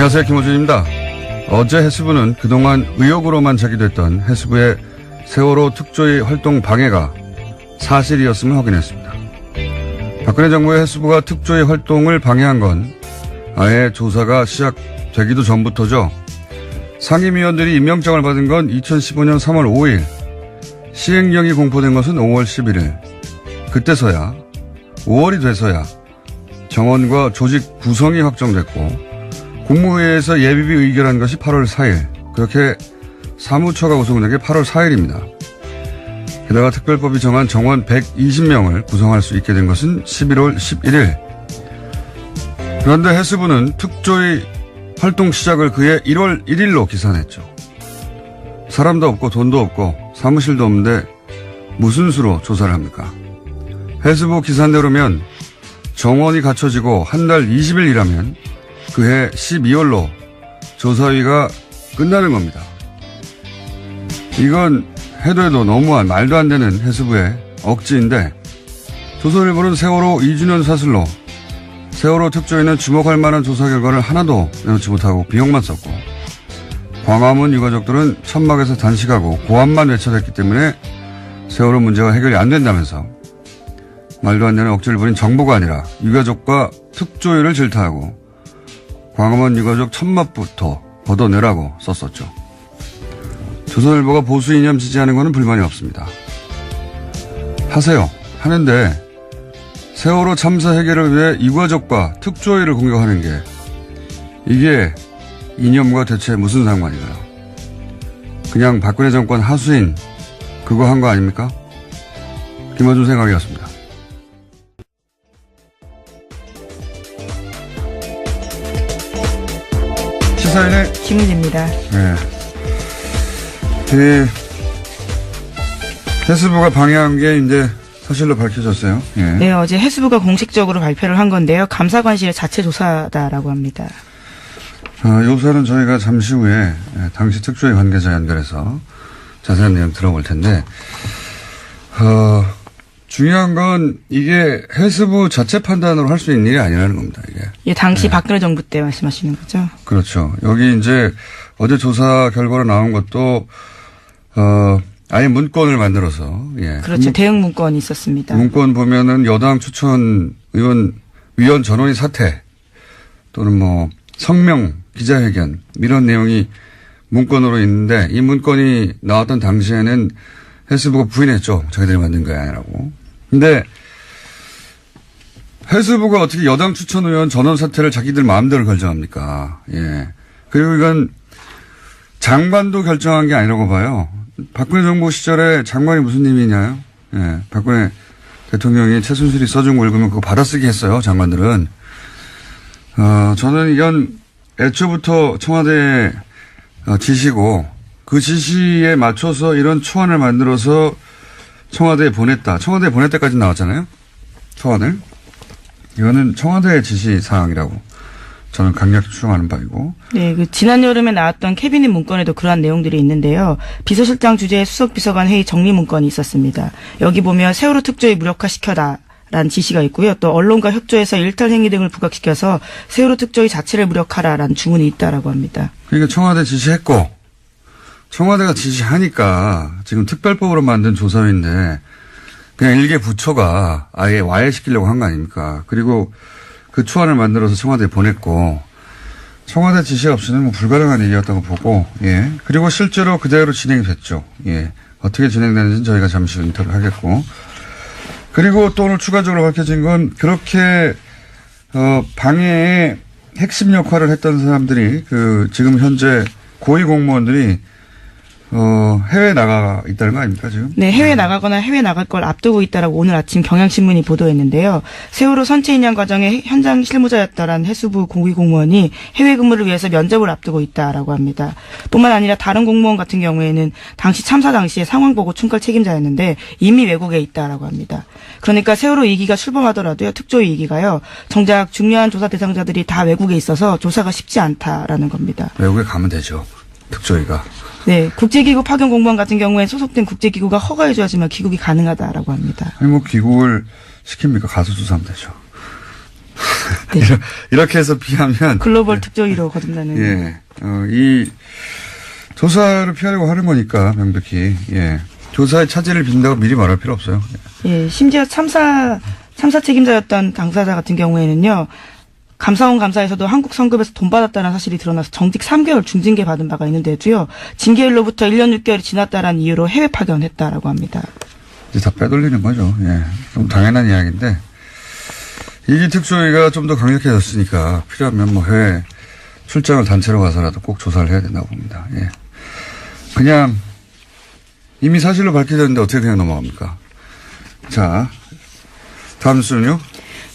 안녕하세요. 김호준입니다. 어제 해수부는 그동안 의혹으로만 제기됐던 해수부의 세월호 특조위 활동 방해가 사실이었음을 확인했습니다. 박근혜 정부의 해수부가 특조위 활동을 방해한 건 아예 조사가 시작되기도 전부터죠. 상임위원들이 임명장을 받은 건 2015년 3월 5일, 시행령이 공포된 것은 5월 11일. 그때서야, 5월이 돼서야 정원과 조직 구성이 확정됐고 국무회의에서 예비비 의결한 것이 8월 4일. 그렇게 사무처가 구성된 게 8월 4일입니다. 게다가 특별법이 정한 정원 120명을 구성할 수 있게 된 것은 11월 11일. 그런데 해수부는 특조위 활동 시작을 그해 1월 1일로 기산했죠. 사람도 없고 돈도 없고 사무실도 없는데 무슨 수로 조사를 합니까? 해수부 기산대로면 정원이 갖춰지고 한 달 20일 일하면 그해 12월로 조사위가 끝나는 겁니다. 이건 해도 너무한 말도 안 되는 해수부의 억지인데 조선일보는 세월호 2주년 사슬로 세월호 특조위는 주목할 만한 조사 결과를 하나도 내놓지 못하고 비용만 썼고 광화문 유가족들은 천막에서 단식하고 고함만 외쳐댔기 때문에 세월호 문제가 해결이 안 된다면서 말도 안 되는 억지를 부린 정부가 아니라 유가족과 특조위를 질타하고 광화문 유가족 천막부터 걷어내라고 썼었죠. 조선일보가 보수 이념 지지하는 것은 불만이 없습니다. 하세요. 하는데 세월호 참사 해결을 위해 유가족과 특조위를 공격하는 게 이게 이념과 대체 무슨 상관인가요? 그냥 박근혜 정권 하수인 그거 한 거 아닙니까? 김어준 생각이었습니다. 시사인의 김은지입니다. 네. 해수부가 방해한 게 이제 사실로 밝혀졌어요. 예. 네, 어제 해수부가 공식적으로 발표를 한 건데요. 감사관실의 자체 조사다라고 합니다. 요사는 저희가 잠시 후에 당시 특조위 관계자 연결해서 자세한 내용 들어볼 텐데, 중요한 건 이게 해수부 자체 판단으로 할 수 있는 일이 아니라는 겁니다, 이게. 예, 당시 박근혜 정부 때 말씀하시는 거죠? 그렇죠. 여기 이제 어제 조사 결과로 나온 것도, 아예 문건을 만들어서, 예. 그렇죠. 대응 문건이 있었습니다. 문건 보면은 여당 추천 위원 전원이 사퇴 또는 뭐 성명 기자회견 이런 내용이 문건으로 있는데 이 문건이 나왔던 당시에는 해수부가 부인했죠. 자기들이 만든 게 아니라고. 근데 해수부가 어떻게 여당 추천 의원 전원 사퇴를 자기들 마음대로 결정합니까? 예. 그리고 이건 장관도 결정한 게 아니라고 봐요. 박근혜 정부 시절에 장관이 무슨 의미냐요? 예. 박근혜 대통령이 최순실이 써준 거 읽으면 그거 받아쓰기 했어요. 장관들은. 저는 이건 애초부터 청와대 지시고 그 지시에 맞춰서 이런 초안을 만들어서 청와대에 보냈다. 청와대에 보낼 때까지 나왔잖아요. 초안을. 이거는 청와대의 지시 사항이라고 저는 강력히 추정하는 바이고. 네, 그 지난 여름에 나왔던 캐비닛 문건에도 그러한 내용들이 있는데요. 비서실장 주재의 수석비서관 회의 정리 문건이 있었습니다. 여기 보면 세월호 특조위 무력화시켜라. 라는 지시가 있고요. 또 언론과 협조해서 일탈 행위 등을 부각시켜서 세월호 특조위 자체를 무력화라라는 주문이 있다라고 합니다. 그러니까 청와대 지시했고 청와대가 지시하니까 지금 특별법으로 만든 조사위인데 그냥 일개 부처가 아예 와해시키려고 한 거 아닙니까? 그리고 그 초안을 만들어서 청와대에 보냈고 청와대 지시 없이는 뭐 불가능한 일이었다고 보고 예. 그리고 실제로 그대로 진행이 됐죠. 예. 어떻게 진행되는지는 저희가 잠시 후 인터뷰를 하겠고 그리고 또 오늘 추가적으로 밝혀진 건 그렇게 방해의 핵심 역할을 했던 사람들이 지금 현재 고위 공무원들이 해외에 나가 있다는 거 아닙니까, 지금? 네, 해외 나가거나 해외 나갈 걸 앞두고 있다라고 오늘 아침 경향신문이 보도했는데요. 세월호 선체 인양 과정의 현장 실무자였다라는 해수부 고위 공무원이 해외 근무를 위해서 면접을 앞두고 있다라고 합니다. 뿐만 아니라 다른 공무원 같은 경우에는 당시 참사 당시에 상황 보고 총괄 책임자였는데 이미 외국에 있다라고 합니다. 그러니까 세월호 2기가 출범하더라도요, 특조위 2기가요, 정작 중요한 조사 대상자들이 다 외국에 있어서 조사가 쉽지 않다라는 겁니다. 외국에 가면 되죠, 특조위가. 네, 국제기구 파견 공무원 같은 경우엔 소속된 국제기구가 허가해줘야지만 귀국이 가능하다라고 합니다. 아니 뭐 귀국을 시킵니까? 가서 조사하면 되죠. 네. 이렇게 해서 피하면 글로벌 특조위로 거듭나는. 예, 이 조사를 피하려고 하는 거니까 명백히 예, 조사의 차질을 빈다고 미리 말할 필요 없어요. 예, 심지어 참사 책임자였던 당사자 같은 경우에는요. 감사원 감사에서도 한국 성급에서 돈 받았다는 사실이 드러나서 정직 3개월 중징계 받은 바가 있는데도요. 징계일로부터 1년 6개월이 지났다라는 이유로 해외 파견했다라고 합니다. 이제 다 빼돌리는 거죠. 예, 좀 당연한 이야기인데 이기 특조위가 좀 더 강력해졌으니까 필요하면 뭐 해외 출장을 단체로 가서라도 꼭 조사를 해야 된다고 봅니다. 예, 그냥 이미 사실로 밝혀졌는데 어떻게 그냥 넘어갑니까? 자, 다음 순요.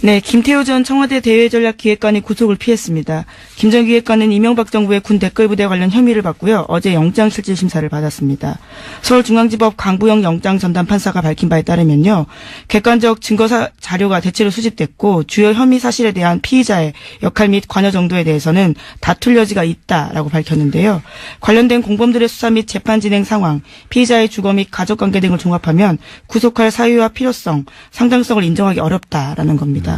네, 김태호 전 청와대 대외전략기획관이 구속을 피했습니다. 김 전 기획관은 이명박 정부의 군 댓글부대 관련 혐의를 받고요. 어제 영장실질심사를 받았습니다. 서울중앙지법 강부영 영장전담판사가 밝힌 바에 따르면요. 객관적 증거 자료가 대체로 수집됐고 주요 혐의 사실에 대한 피의자의 역할 및 관여 정도에 대해서는 다툴 여지가 있다라고 밝혔는데요. 관련된 공범들의 수사 및 재판 진행 상황, 피의자의 주거 및 가족관계 등을 종합하면 구속할 사유와 필요성, 상당성을 인정하기 어렵다라는 겁니다.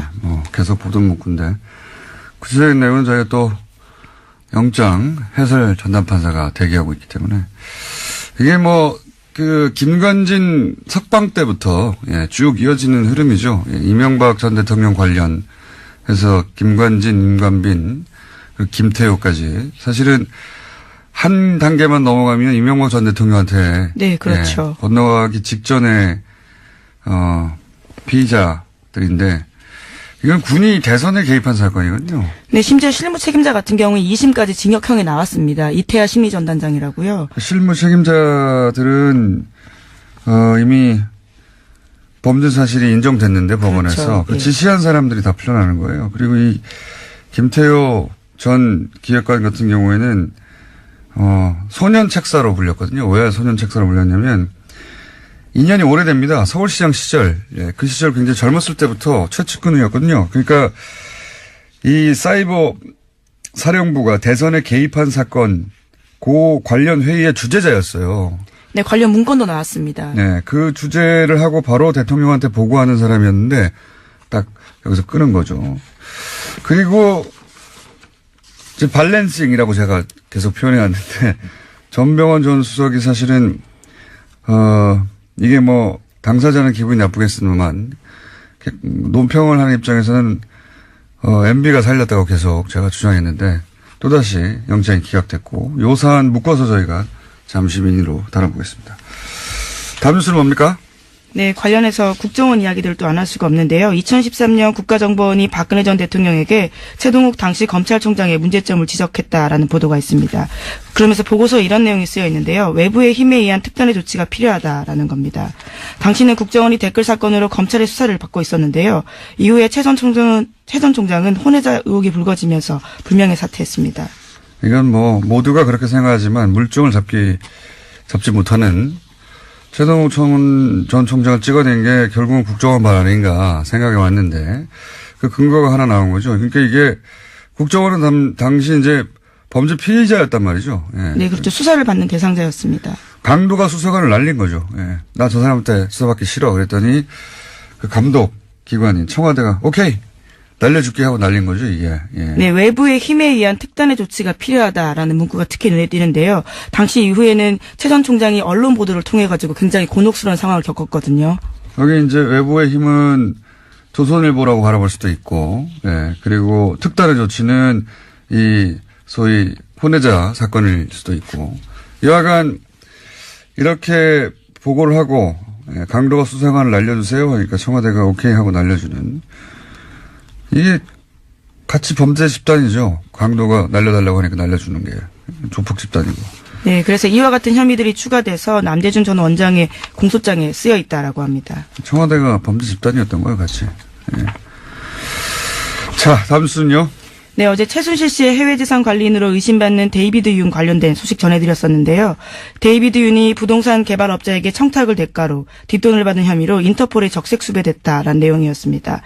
계속 보던 문구인데 구체적인 내용은 저희가 또 영장 해설 전담판사가 대기하고 있기 때문에 이게 김관진 석방 때부터 쭉 이어지는 흐름이죠. 이명박 전 대통령 관련해서 김관진, 임관빈, 김태호까지 사실은 한 단계만 넘어가면 이명박 전 대통령한테 네, 그렇죠. 건너가기 직전에 피의자들인데 이건 군이 대선에 개입한 사건이거든요. 네, 심지어 실무 책임자 같은 경우는 2심까지 징역형이 나왔습니다. 이태하 심의전단장이라고요. 실무 책임자들은 이미 범죄 사실이 인정됐는데 법원에서 그렇죠. 그 예. 지시한 사람들이 다 풀려나는 거예요. 그리고 이 김태호 전 기획관 같은 경우에는 소년 책사로 불렸거든요. 왜 소년 책사로 불렸냐면 2년이 오래됩니다. 서울시장 시절, 그 시절 굉장히 젊었을 때부터 최측근이었거든요. 그러니까 이 사이버 사령부가 대선에 개입한 사건, 그 관련 회의의 주재자였어요. 네, 관련 문건도 나왔습니다. 네, 그 주제를 하고 바로 대통령한테 보고하는 사람이었는데 딱 여기서 끄는 거죠. 그리고 이제 밸런싱이라고 제가 계속 표현해 왔는데 전병헌 전 수석이 사실은 이게 당사자는 기분이 나쁘겠으면 논평을 하는 입장에서는 MB가 살렸다고 계속 제가 주장했는데 또다시 영장이 기각됐고 요 사안 묶어서 저희가 잠시 민의로 다뤄보겠습니다. 다음 뉴스는 뭡니까? 네, 관련해서 국정원 이야기들을 또 안 할 수가 없는데요. 2013년 국가정보원이 박근혜 전 대통령에게 최동욱 당시 검찰총장의 문제점을 지적했다라는 보도가 있습니다. 그러면서 보고서에 이런 내용이 쓰여 있는데요. 외부의 힘에 의한 특단의 조치가 필요하다라는 겁니다. 당시는 국정원이 댓글 사건으로 검찰의 수사를 받고 있었는데요. 이후에 최 전 총장은 혼외자 의혹이 불거지면서 불명예 사퇴했습니다. 이건 모두가 그렇게 생각하지만 물증을 잡지 못하는 최동욱 전 총장을 찍어낸 게 결국은 국정원 발 아닌가 생각해 왔는데 그 근거가 하나 나온 거죠. 그러니까 이게 국정원은 당시 이제 범죄 피의자였단 말이죠. 예. 네, 그렇죠. 수사를 받는 대상자였습니다. 강도가 수사관을 날린 거죠. 예. 나 저 사람한테 수사받기 싫어. 그랬더니 그 감독 기관인 청와대가 오케이 날려줄게 하고 날린 거죠, 이게. 예. 네, 외부의 힘에 의한 특단의 조치가 필요하다라는 문구가 특히 눈에 띄는데요. 당시 이후에는 최 전 총장이 언론 보도를 통해 가지고 굉장히 곤혹스러운 상황을 겪었거든요. 여기 이제 외부의 힘은 조선일보라고 바라볼 수도 있고, 예. 그리고 특단의 조치는 이 소위 혼외자 사건일 수도 있고, 여하간 이렇게 보고를 하고 강도가 수사관을 날려주세요 하니까 청와대가 오케이 하고 날려주는. 이게 같이 범죄 집단이죠. 강도가 날려달라고 하니까 날려주는 게 조폭 집단이고. 네, 그래서 이와 같은 혐의들이 추가돼서 남재준 전 원장의 공소장에 쓰여 있다라고 합니다. 청와대가 범죄 집단이었던 거예요, 같이. 예. 자, 다음 순요. 네, 어제 최순실 씨의 해외재산 관리인으로 의심받는 데이비드 윤 관련된 소식 전해드렸었는데요. 데이비드 윤이 부동산 개발업자에게 청탁을 대가로 뒷돈을 받은 혐의로 인터폴에 적색 수배됐다라는 내용이었습니다.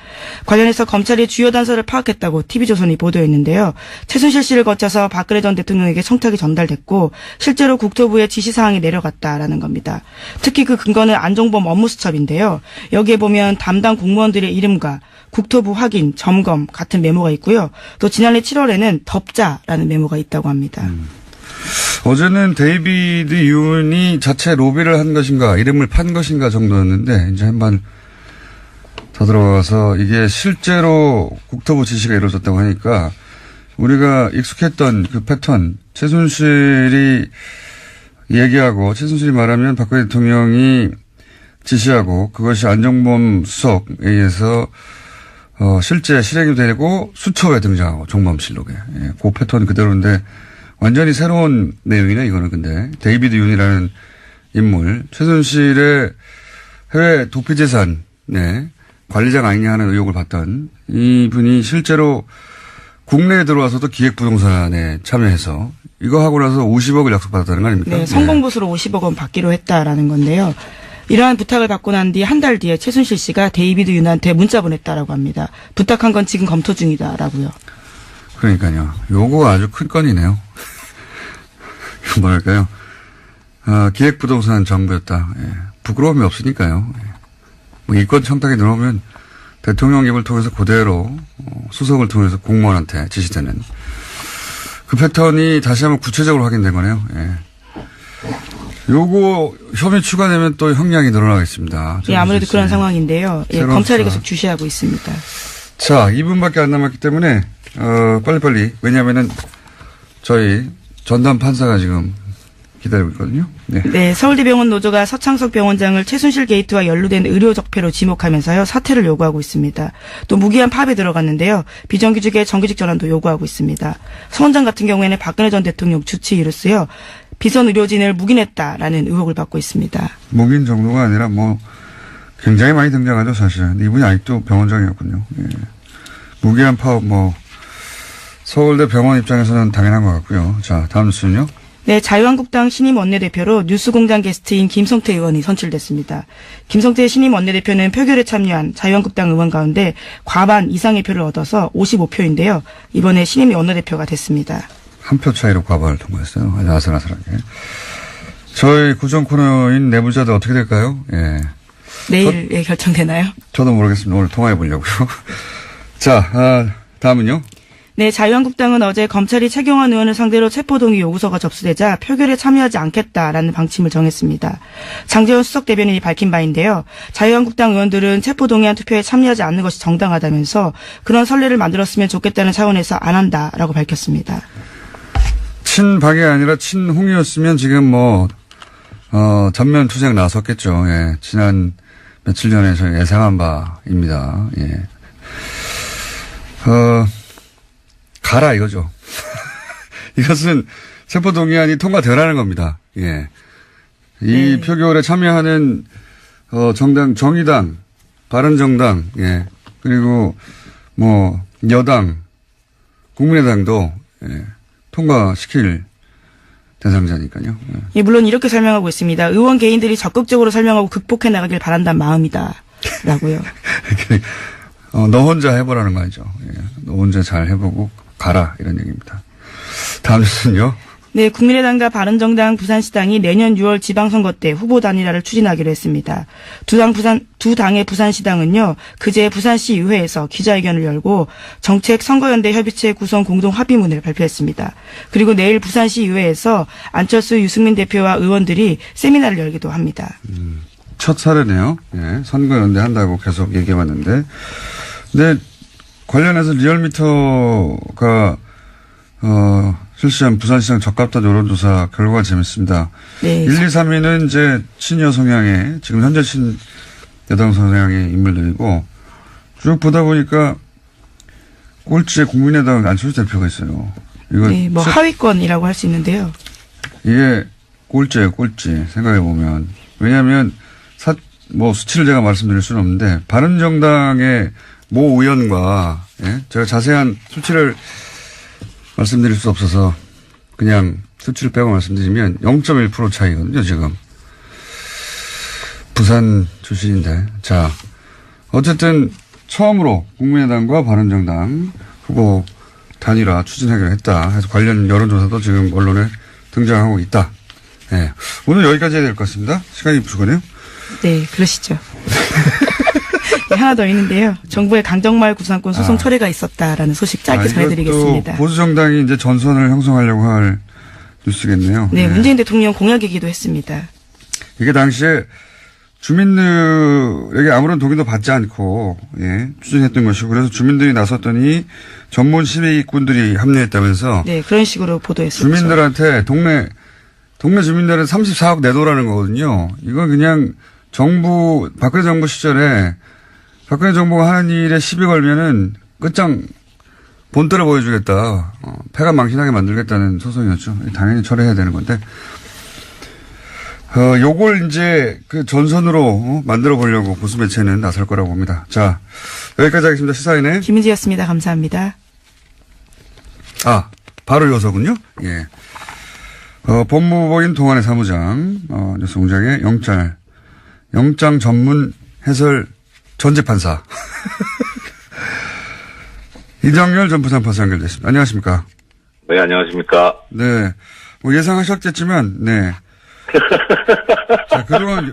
관련해서 검찰이 주요 단서를 파악했다고 TV조선이 보도했는데요. 최순실 씨를 거쳐서 박근혜 전 대통령에게 청탁이 전달됐고 실제로 국토부에 지시사항이 내려갔다라는 겁니다. 특히 그 근거는 안종범 업무수첩인데요. 여기에 보면 담당 공무원들의 이름과 국토부 확인, 점검 같은 메모가 있고요. 또 지난해 7월에는 덮자라는 메모가 있다고 합니다. 어제는 데이비드 윤이 자체 로비를 한 것인가, 이름을 판 것인가 정도였는데, 이제 한번 더 들어가서 이게 실제로 국토부 지시가 이루어졌다고 하니까 우리가 익숙했던 그 패턴, 최순실이 얘기하고 최순실이 말하면 박근혜 대통령이 지시하고 그것이 안종범 수석에 의해서 실제 실행이 되고 수첩에 등장하고 정범실록에. 예, 그 패턴 그대로인데 완전히 새로운 내용이네 이거는. 근데 데이비드 윤이라는 인물, 최순실의 해외 도피재산 관리자가 아니냐 하는 의혹을 받던 이분이 실제로 국내에 들어와서도 기획부동산에 참여해서 이거 하고 나서 50억을 약속받았다는 거 아닙니까? 네, 성공보수로 50억 원 받기로 했다라는 건데요. 이러한 부탁을 받고 난 뒤 한 달 뒤에 최순실 씨가 데이비드 윤한테 문자 보냈다라고 합니다. 부탁한 건 지금 검토 중이다라고요. 그러니까요. 요거 아주 큰 건이네요. 뭐랄까요. 기획부동산 정부였다. 예. 부끄러움이 없으니까요. 예. 뭐 이권 청탁에 들어오면 대통령 입을 통해서 그대로 수석을 통해서 공무원한테 지시되는 그 패턴이 다시 한번 구체적으로 확인된 거네요. 예. 요거 혐의 추가되면 또 형량이 늘어나겠습니다. 예, 아무래도 그런 상황인데요. 예, 검찰이 계속 주시하고 있습니다. 자, 2분밖에 안 남았기 때문에 빨리빨리. 왜냐하면은 저희 전담 판사가 지금 기다리고 있거든요. 네. 네, 서울대병원 노조가 서창석 병원장을 최순실 게이트와 연루된 의료 적폐로 지목하면서요, 사퇴를 요구하고 있습니다. 또 무기한 파업에 들어갔는데요, 비정규직의 정규직 전환도 요구하고 있습니다. 서 원장 같은 경우에는 박근혜 전 대통령 주치 이루스요, 비선 의료진을 묵인했다라는 의혹을 받고 있습니다. 묵인 정도가 아니라 뭐 굉장히 많이 등장하죠, 사실. 근데 이분이 아직도 병원장이었군요. 예. 무기한 파업 서울대 병원 입장에서는 당연한 것 같고요. 자, 다음 뉴스는요. 네, 자유한국당 신임 원내대표로 뉴스공장 게스트인 김성태 의원이 선출됐습니다. 김성태 신임 원내대표는 표결에 참여한 자유한국당 의원 가운데 과반 이상의 표를 얻어서 55표인데요. 이번에 신임 원내대표가 됐습니다. 한 표 차이로 과반을 통과했어요. 아주 아슬아슬하게. 저희 구정 코너인 내부자들 어떻게 될까요? 예. 내일 결정되나요? 저도 모르겠습니다. 오늘 통화해 보려고요. 자, 다음은요. 네, 자유한국당은 어제 검찰이 최경환 의원을 상대로 체포동의 요구서가 접수되자 표결에 참여하지 않겠다라는 방침을 정했습니다. 장제원 수석 대변인이 밝힌 바인데요. 자유한국당 의원들은 체포동의안 투표에 참여하지 않는 것이 정당하다면서 그런 선례를 만들었으면 좋겠다는 차원에서 안 한다라고 밝혔습니다. 친박이 아니라 친홍이었으면 지금 전면 투쟁 나섰겠죠. 예. 지난 며칠 전에 저희 예상한 바입니다. 예. 가라 이거죠. 이것은 체포동의안이 통과되라는 겁니다. 예. 이 표결에 참여하는 정당, 정의당, 바른정당, 예. 그리고 여당, 국민의당도 통과시킬 대상자니까요. 예, 물론 이렇게 설명하고 있습니다. 의원 개인들이 적극적으로 설명하고 극복해 나가길 바란다는 마음이다. 라고요. 너 혼자 해보라는 말이죠. 예. 너 혼자 잘 해보고 가라 이런 얘기입니다. 다음 뉴스는요. 네, 국민의당과 바른정당 부산시당이 내년 6월 지방선거 때 후보 단일화를 추진하기로 했습니다. 두 당의 부산시당은요, 그제 부산시 의회에서 기자회견을 열고 정책 선거연대 협의체 구성 공동 합의문을 발표했습니다. 그리고 내일 부산시 의회에서 안철수 유승민 대표와 의원들이 세미나를 열기도 합니다. 첫 사례네요. 예, 선거연대 한다고 계속 얘기해왔는데, 근데 관련해서 리얼미터가 실시한 부산시장 적합도 여론조사 결과가 재밌습니다. 네. 1, 2, 3위는 이제 친여 성향의, 지금 현재 친여당 성향의 인물들이고, 쭉 보다 보니까 꼴찌에 국민의당 안철수 대표가 있어요. 이거 네, 하위권이라고 할 수 있는데요. 이게 꼴찌예요, 꼴찌. 생각해보면. 왜냐하면, 수치를 제가 말씀드릴 수는 없는데, 바른정당의 모 의원과, 예? 제가 자세한 수치를 말씀드릴 수 없어서 그냥 수치를 빼고 말씀드리면 0.1% 차이거든요, 지금. 부산 출신인데. 자, 어쨌든 처음으로 국민의당과 바른정당 후보 단일화 추진하기로 했다. 해서 관련 여론조사도 지금 언론에 등장하고 있다. 네. 오늘 여기까지 해야 될 것 같습니다. 시간이 부족하네요. 네, 그러시죠. 하나 더 있는데요. 정부의 강정마을 구상권 소송 철회가 있었다라는 소식 짧게 전해드리겠습니다. 보수 정당이 이제 전선을 형성하려고 할 뉴스겠네요. 네, 문재인 대통령 공약이기도 했습니다. 이게 당시에 주민들에게 아무런 동의도 받지 않고 추진했던 것이고 그래서 주민들이 나섰더니 전문 시위꾼들이 합류했다면서 네, 그런 식으로 보도했었죠. 주민들한테 동네 주민들은 34억 내놓으라는 거거든요. 이건 그냥 박근혜 정부 시절에 박근혜 정부가 하는 일에 시비 걸면은 끝장 본때를 보여주겠다. 패가 망신하게 만들겠다는 소송이었죠. 당연히 철회해야 되는 건데. 요걸 이제 그 전선으로 만들어 보려고 보수 매체는 나설 거라고 봅니다. 자, 여기까지 하겠습니다. 시사인의 김은지였습니다. 감사합니다. 바로 이어서군요. 예. 법무부인 동안의 사무장, 뉴스공장의 영장 전문 해설 전재판사. 이정열 전 부산판사 연결됐습니다. 안녕하십니까? 네, 안녕하십니까? 네. 뭐 예상하셨겠지만, 네. 자, 그동안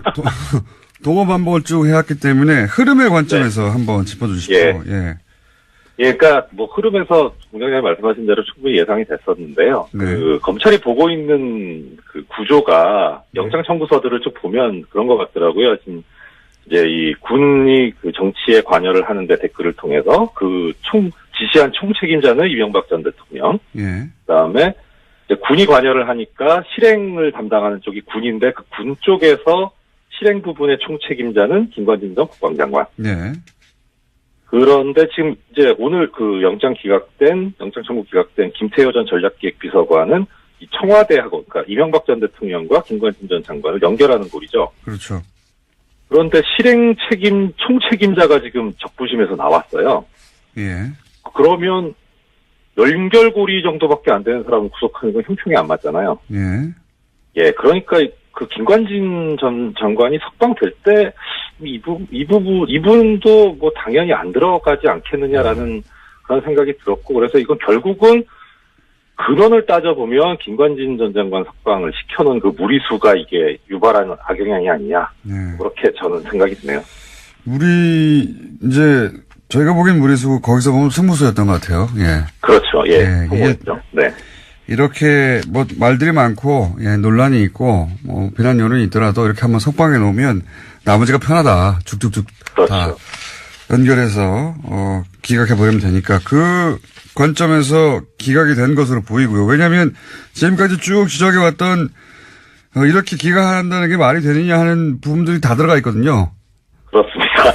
동어 반복을 쭉 해왔기 때문에 흐름의 관점에서 한번 짚어주십시오. 예. 그러니까 뭐 흐름에서 공장장님 말씀하신 대로 충분히 예상이 됐었는데요. 네. 그 검찰이 보고 있는 그 구조가 영장 청구서들을 쭉 보면 그런 것 같더라고요. 지금 이제 이 군이 그 정치에 관여를 하는데 댓글을 통해서 지시한 총책임자는 이명박 전 대통령. 예. 그다음에 이제 군이 관여를 하니까 실행을 담당하는 쪽이 군인데 그 군 쪽에서 실행 부분의 총책임자는 김관진 전 국방장관. 네. 그런데 지금 이제 오늘 그 영장 청구 기각된 김태효 전 전략기획비서관은 이 청와대하고, 그러니까 이명박 전 대통령과 김관진 전 장관을 연결하는 꼴이죠. 그렇죠. 그런데 실행 총책임자가 지금 적부심에서 나왔어요. 예. 그러면 연결고리 정도밖에 안 되는 사람을 구속하는 건 형평이 안 맞잖아요. 예. 그러니까 그 김관진 전 장관이 석방될 때 이분도 뭐 당연히 안 들어가지 않겠느냐라는 그런 생각이 들었고, 그래서 이건 결국은 근원을 따져보면 김관진 전 장관 석방을 시켜놓은 그 무리수가 이게 유발하는 악영향이 아니냐. 네. 그렇게 저는 생각이 드네요. 저희가 보기엔 무리수고 거기서 보면 승부수였던 것 같아요. 예. 그렇죠. 예. 이게 네. 이렇게 뭐 말들이 많고 논란이 있고 뭐 비난 여론이 있더라도 이렇게 한번 석방해 놓으면 나머지가 편하다. 쭉쭉쭉 그렇죠. 다 연결해서 기각해 버리면 되니까 그 관점에서 기각이 된 것으로 보이고요. 왜냐하면 지금까지 쭉 지적해 왔던 이렇게 기각한다는 게 말이 되느냐 하는 부분들이 다 들어가 있거든요. 그렇습니다.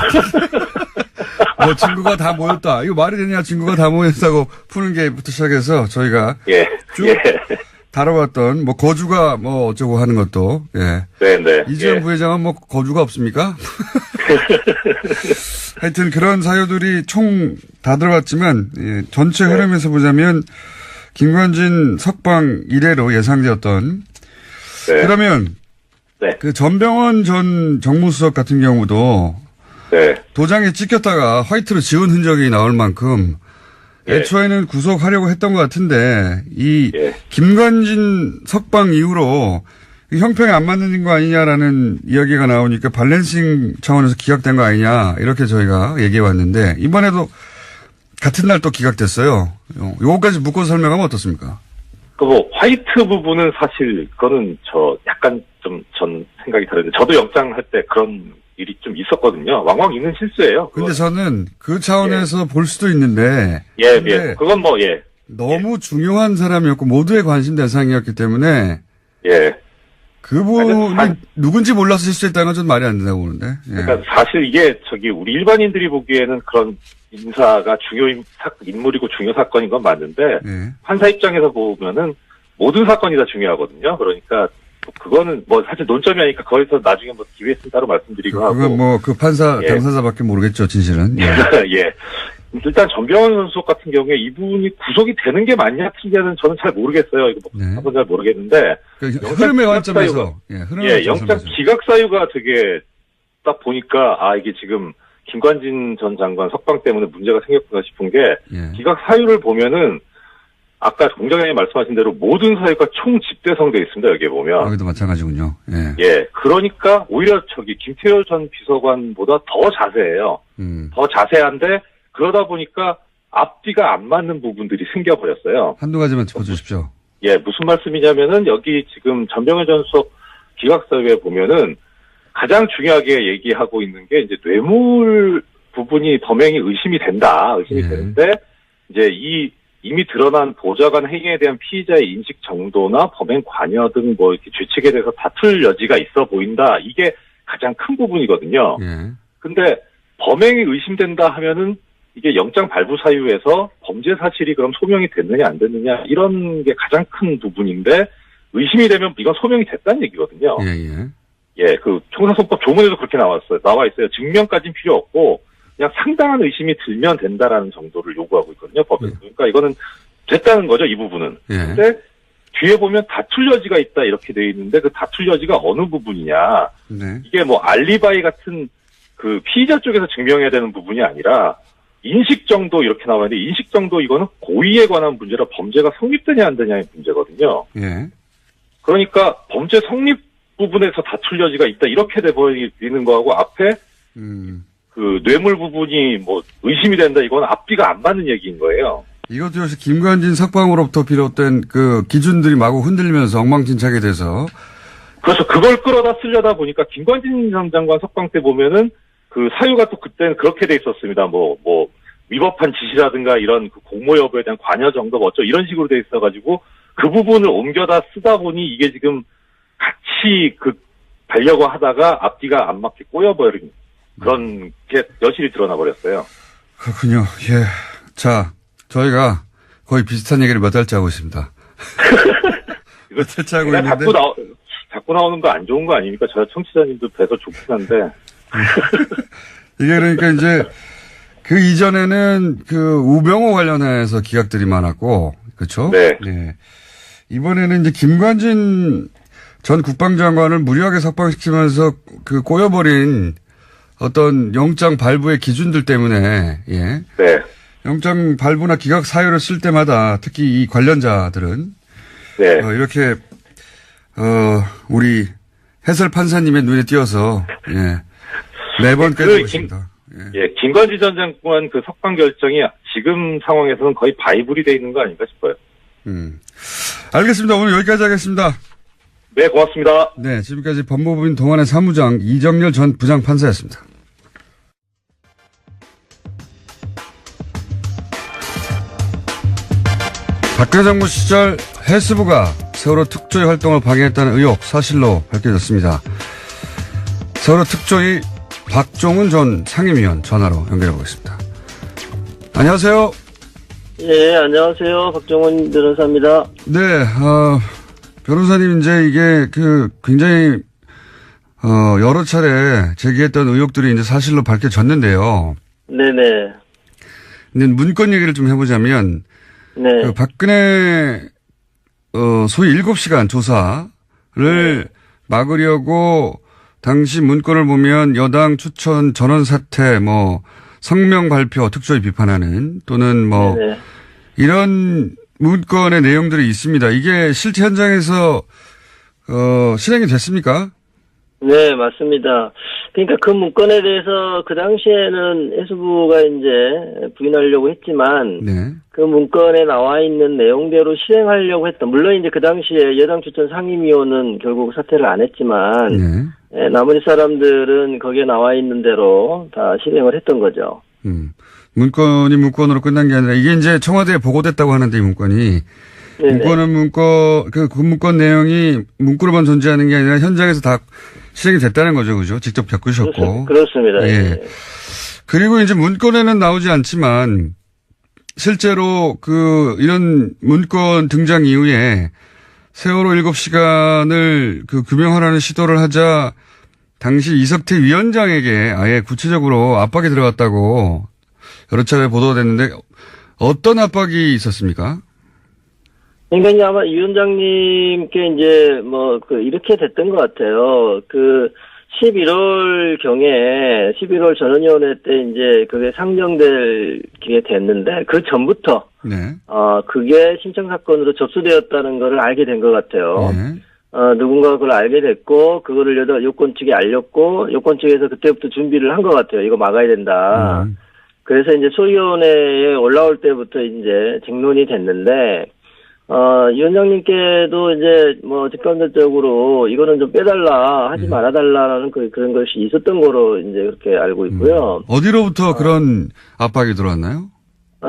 뭐 증거가 다 모였다. 이거 말이 되냐 증거가 다 모였다고 푸는 게부터 시작해서 저희가 쭉 다뤄왔던 뭐 거주가 뭐 어쩌고 하는 것도 네네. 이재용 부회장은 뭐 거주가 없습니까? 하여튼 그런 사유들이 총 다 들어갔지만 전체 흐름에서 보자면 김관진 석방 이래로 예상되었던 그러면 그 전병헌 전 정무수석 같은 경우도 도장에 찍혔다가 화이트로 지운 흔적이 나올 만큼 애초에는 구속하려고 했던 것 같은데 이 김관진 석방 이후로 형평이 안 맞는 거 아니냐라는 이야기가 나오니까 밸런싱 차원에서 기각된 거 아니냐 이렇게 저희가 얘기해 왔는데 이번에도 같은 날 또 기각됐어요. 요거까지 묶어서 설명하면 어떻습니까? 뭐 화이트 부분은 사실 그거는 약간 좀 전 생각이 다른데 저도 영장 할 때 그런 일이 좀 있었거든요. 왕왕 있는 실수예요. 근데 저는 그 차원에서 볼 수도 있는데. 그건 뭐, 너무 중요한 사람이었고 모두의 관심 대상이었기 때문에. 그분이 누군지 몰라서 실수했다는 건 좀 말이 안 된다고 보는데. 그러니까 사실 이게 우리 일반인들이 보기에는 그런 인사가 인물이고 중요 사건인 건 맞는데. 판사 입장에서 보면은 모든 사건이 다 중요하거든요. 그러니까 그거는 뭐 사실 논점이 아니까 거기서 나중에 뭐 기회 있으면 따로 말씀드리고 하고. 그건 뭐 그 판사 당사자밖에 모르겠죠, 진실은. 일단 전병헌 선수 같은 경우에 이분이 구속이 되는 게 맞냐 틀리냐는 저는 잘 모르겠어요. 이거 한번 잘 모르겠는데. 흐름의 관점에서. 영장 기각 사유가 되게 딱 보니까 이게 지금 김관진 전 장관 석방 때문에 문제가 생겼구나 싶은 게 기각 사유를 보면은 아까 공장장님 말씀하신 대로 모든 사유가 총 집대성되어 있습니다. 여기에 보면. 여기도 마찬가지군요. 예. 예. 그러니까 오히려 김태열 전 비서관보다 더 자세해요. 더 자세한데 그러다 보니까 앞뒤가 안 맞는 부분들이 생겨버렸어요. 한두 가지만 짚어주십시오. 예. 무슨 말씀이냐면은 여기 지금 전병헌 전 수석 기각서에 보면은 가장 중요하게 얘기하고 있는 게 이제 뇌물 부분이 범행이 의심이 되는데 이제 이미 드러난 보좌관 행위에 대한 피의자의 인식 정도나 범행 관여 등 뭐 이렇게 죄책에 대해서 다툴 여지가 있어 보인다. 이게 가장 큰 부분이거든요. 예. 근데 범행이 의심된다 하면은 이게 영장 발부 사유에서 범죄 사실이 그럼 소명이 됐느냐 안 됐느냐 이런 게 가장 큰 부분인데 의심이 되면 이건 소명이 됐다는 얘기거든요. 예, 그 총사소법 조문에도 그렇게 나와 있어요. 증명까지는 필요 없고 그냥 상당한 의심이 들면 된다라는 정도를 요구하고 있거든요. 법에서. 그러니까 이거는 됐다는 거죠, 이 부분은. 근데 뒤에 보면 다툴 여지가 있다 이렇게 돼 있는데 그 다툴 여지가 어느 부분이냐. 네. 이게 뭐 알리바이 같은 그 피의자 쪽에서 증명해야 되는 부분이 아니라 인식 정도 이렇게 나와 있는데 인식 정도 이거는 고의에 관한 문제라 범죄가 성립되냐 안 되냐의 문제거든요. 예. 그러니까 범죄 성립 부분에서 다툴 여지가 있다 이렇게 돼버리는 거하고 앞에 그 뇌물 부분이 뭐 의심이 된다 이건 앞뒤가 안 맞는 얘기인 거예요. 이것도 역시 김관진 석방으로부터 비롯된 그 기준들이 마구 흔들리면서 엉망진창이 돼서. 그래서 그걸 끌어다 쓰려다 보니까 김관진 전 장관 석방 때 보면은 그 사유가 또 그때는 그렇게 돼 있었습니다. 뭐 위법한 지시라든가 이런 그 공모 여부에 대한 관여 정도 어쩌 이런 식으로 돼 있어가지고 그 부분을 옮겨다 쓰다 보니 이게 지금 같이 가려고 하다가 앞뒤가 안 맞게 꼬여버린 그런 게 여실히 드러나 버렸어요. 그렇군요. 예. 자, 저희가 거의 비슷한 얘기를 몇 달째 하고 있습니다. 몇 달째 하고 있는데. 자꾸 나오는 거 안 좋은 거 아닙니까? 저 청취자님도 뵈서 좋긴 한데. 이게 그러니까 이제 그 이전에는 그 우병우 관련해서 기각들이 많았고, 그렇죠? 네. 네. 이번에는 이제 김관진 전 국방장관을 무리하게 석방시키면서 그 꼬여버린 어떤 영장 발부의 기준들 때문에, 예. 네. 영장 발부나 기각 사유를 쓸 때마다 특히 이 관련자들은 네. 이렇게 우리 해설 판사님의 눈에 띄어서 예. 매번 깨지고 있습니다. 예, 김관진 전 장관 그 석방 결정이 지금 상황에서는 거의 바이블이 돼 있는 거 아닌가 싶어요. 알겠습니다. 오늘 여기까지 하겠습니다. 네, 고맙습니다. 네, 지금까지 법무부인 동안의 사무장 이정렬 전 부장판사였습니다. 박근혜 정부 시절 해수부가 세월호 특조위 활동을 방해했다는 의혹 사실로 밝혀졌습니다. 세월호 특조위 박종훈 전 상임위원 전화로 연결해 보겠습니다. 안녕하세요. 예, 안녕하세요. 박종훈 변호사입니다. 네, 변호사님 이제 이게 굉장히 여러 차례 제기했던 의혹들이 이제 사실로 밝혀졌는데요. 네네. 근데 문건 얘기를 좀 해보자면 네. 그 박근혜 소위 7시간 조사를 막으려고 당시 문건을 보면 여당 추천 전원 사퇴 뭐 성명 발표 특조위 비판하는 또는 뭐 네네. 이런 문건의 내용들이 있습니다. 이게 실제 현장에서 실행이 됐습니까? 네, 맞습니다. 그러니까 그 문건에 대해서 그 당시에는 해수부가 이제 부인하려고 했지만 네. 그 문건에 나와 있는 내용대로 실행하려고 했다. 물론 이제 그 당시에 여당 추천 상임위원은 결국 사퇴를 안 했지만 네. 나머지 사람들은 거기에 나와 있는 대로 다 실행을 했던 거죠. 문건이 문건으로 끝난 게 아니라 이게 이제 청와대에 보고됐다고 하는데 이 문건이 네네. 문건은 그 문건 내용이 문구로만 존재하는 게 아니라 현장에서 다 실행이 됐다는 거죠, 그죠? 직접 겪으셨고. 그렇습니다. 예. 그리고 이제 문건에는 나오지 않지만 실제로 이런 문건 등장 이후에 세월호 7시간을 규명하라는 시도를 하자 당시 이석태 위원장에게 아예 구체적으로 압박이 들어갔다고 여러 차례 보도가 됐는데 어떤 압박이 있었습니까? 그러니까 이제 아마 이 위원장님께 이제 이렇게 됐던 것 같아요. 11월 경에 11월 전원위원회 때 이제 그게 상정될 게 됐는데 그 전부터 네. 그게 신청 사건으로 접수되었다는 거를 알게 된 것 같아요. 네. 누군가 그걸 알게 됐고 그거를 요건 측에 알렸고 요건 측에서 그때부터 준비를 한 것 같아요. 이거 막아야 된다. 그래서 이제 소위원회에 올라올 때부터 이제 쟁론이 됐는데 위원장님께도 이제 뭐 직간접적으로 이거는 좀 빼달라 하지 말아달라는 그런 것이 있었던 거로 이제 그렇게 알고 있고요. 어디로부터 그런 압박이 들어왔나요?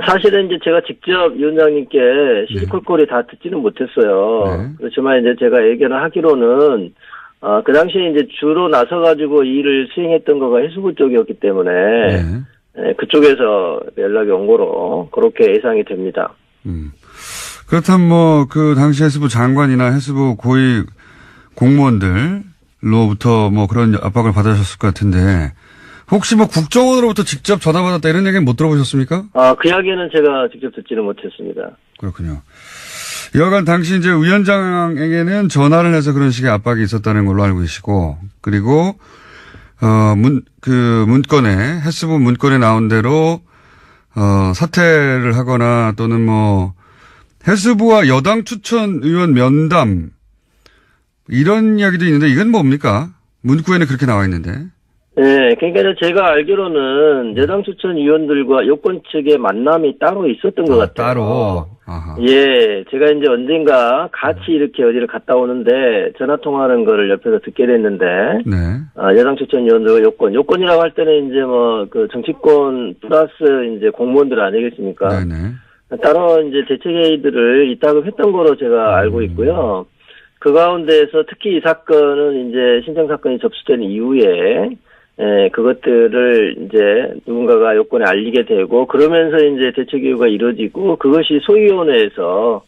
사실은 이제 제가 직접 위원장님께 시리콜콜이 다 듣지는 못했어요. 네. 그렇지만 이제 제가 예견을 하기로는 그 당시에 이제 주로 나서가지고 이 일을 수행했던 거가 해수부 쪽이었기 때문에 네. 그쪽에서 연락이 온 거로 그렇게 예상이 됩니다. 그렇다면 뭐 그 당시 해수부 장관이나 해수부 고위 공무원들로부터 뭐 그런 압박을 받으셨을 것 같은데 혹시 뭐 국정원으로부터 직접 전화 받았다 이런 얘기는 못 들어보셨습니까? 그 이야기는 제가 직접 듣지는 못했습니다. 그렇군요. 여하간 당시 이제 위원장에게는 전화를 해서 그런 식의 압박이 있었다는 걸로 알고 계시고 그리고 문건에 해수부 문건에 나온 대로 사퇴를 하거나 또는 뭐 해수부와 여당 추천 의원 면담 이런 이야기도 있는데 이건 뭡니까? 문구에는 그렇게 나와 있는데. 네, 그러니까 제가 알기로는 여당 추천 의원들과 요건 측의 만남이 따로 있었던 것 같아요. 따로. 아하. 예, 제가 이제 언젠가 같이 이렇게 어디를 갔다 오는데 전화 통화하는 거를 옆에서 듣게 됐는데, 네. 여당 추천 의원들과 요건이라고 할 때는 이제 뭐 그 정치권 플러스 이제 공무원들 아니겠습니까? 네네. 따로 이제 대책회의들을 이따금 했던 거로 제가 알고 있고요. 그 가운데에서 특히 이 사건은 이제 신청 사건이 접수된 이후에 그것들을 이제 누군가가 요건에 알리게 되고 그러면서 이제 대책회의가 이루어지고 그것이 소위원회에서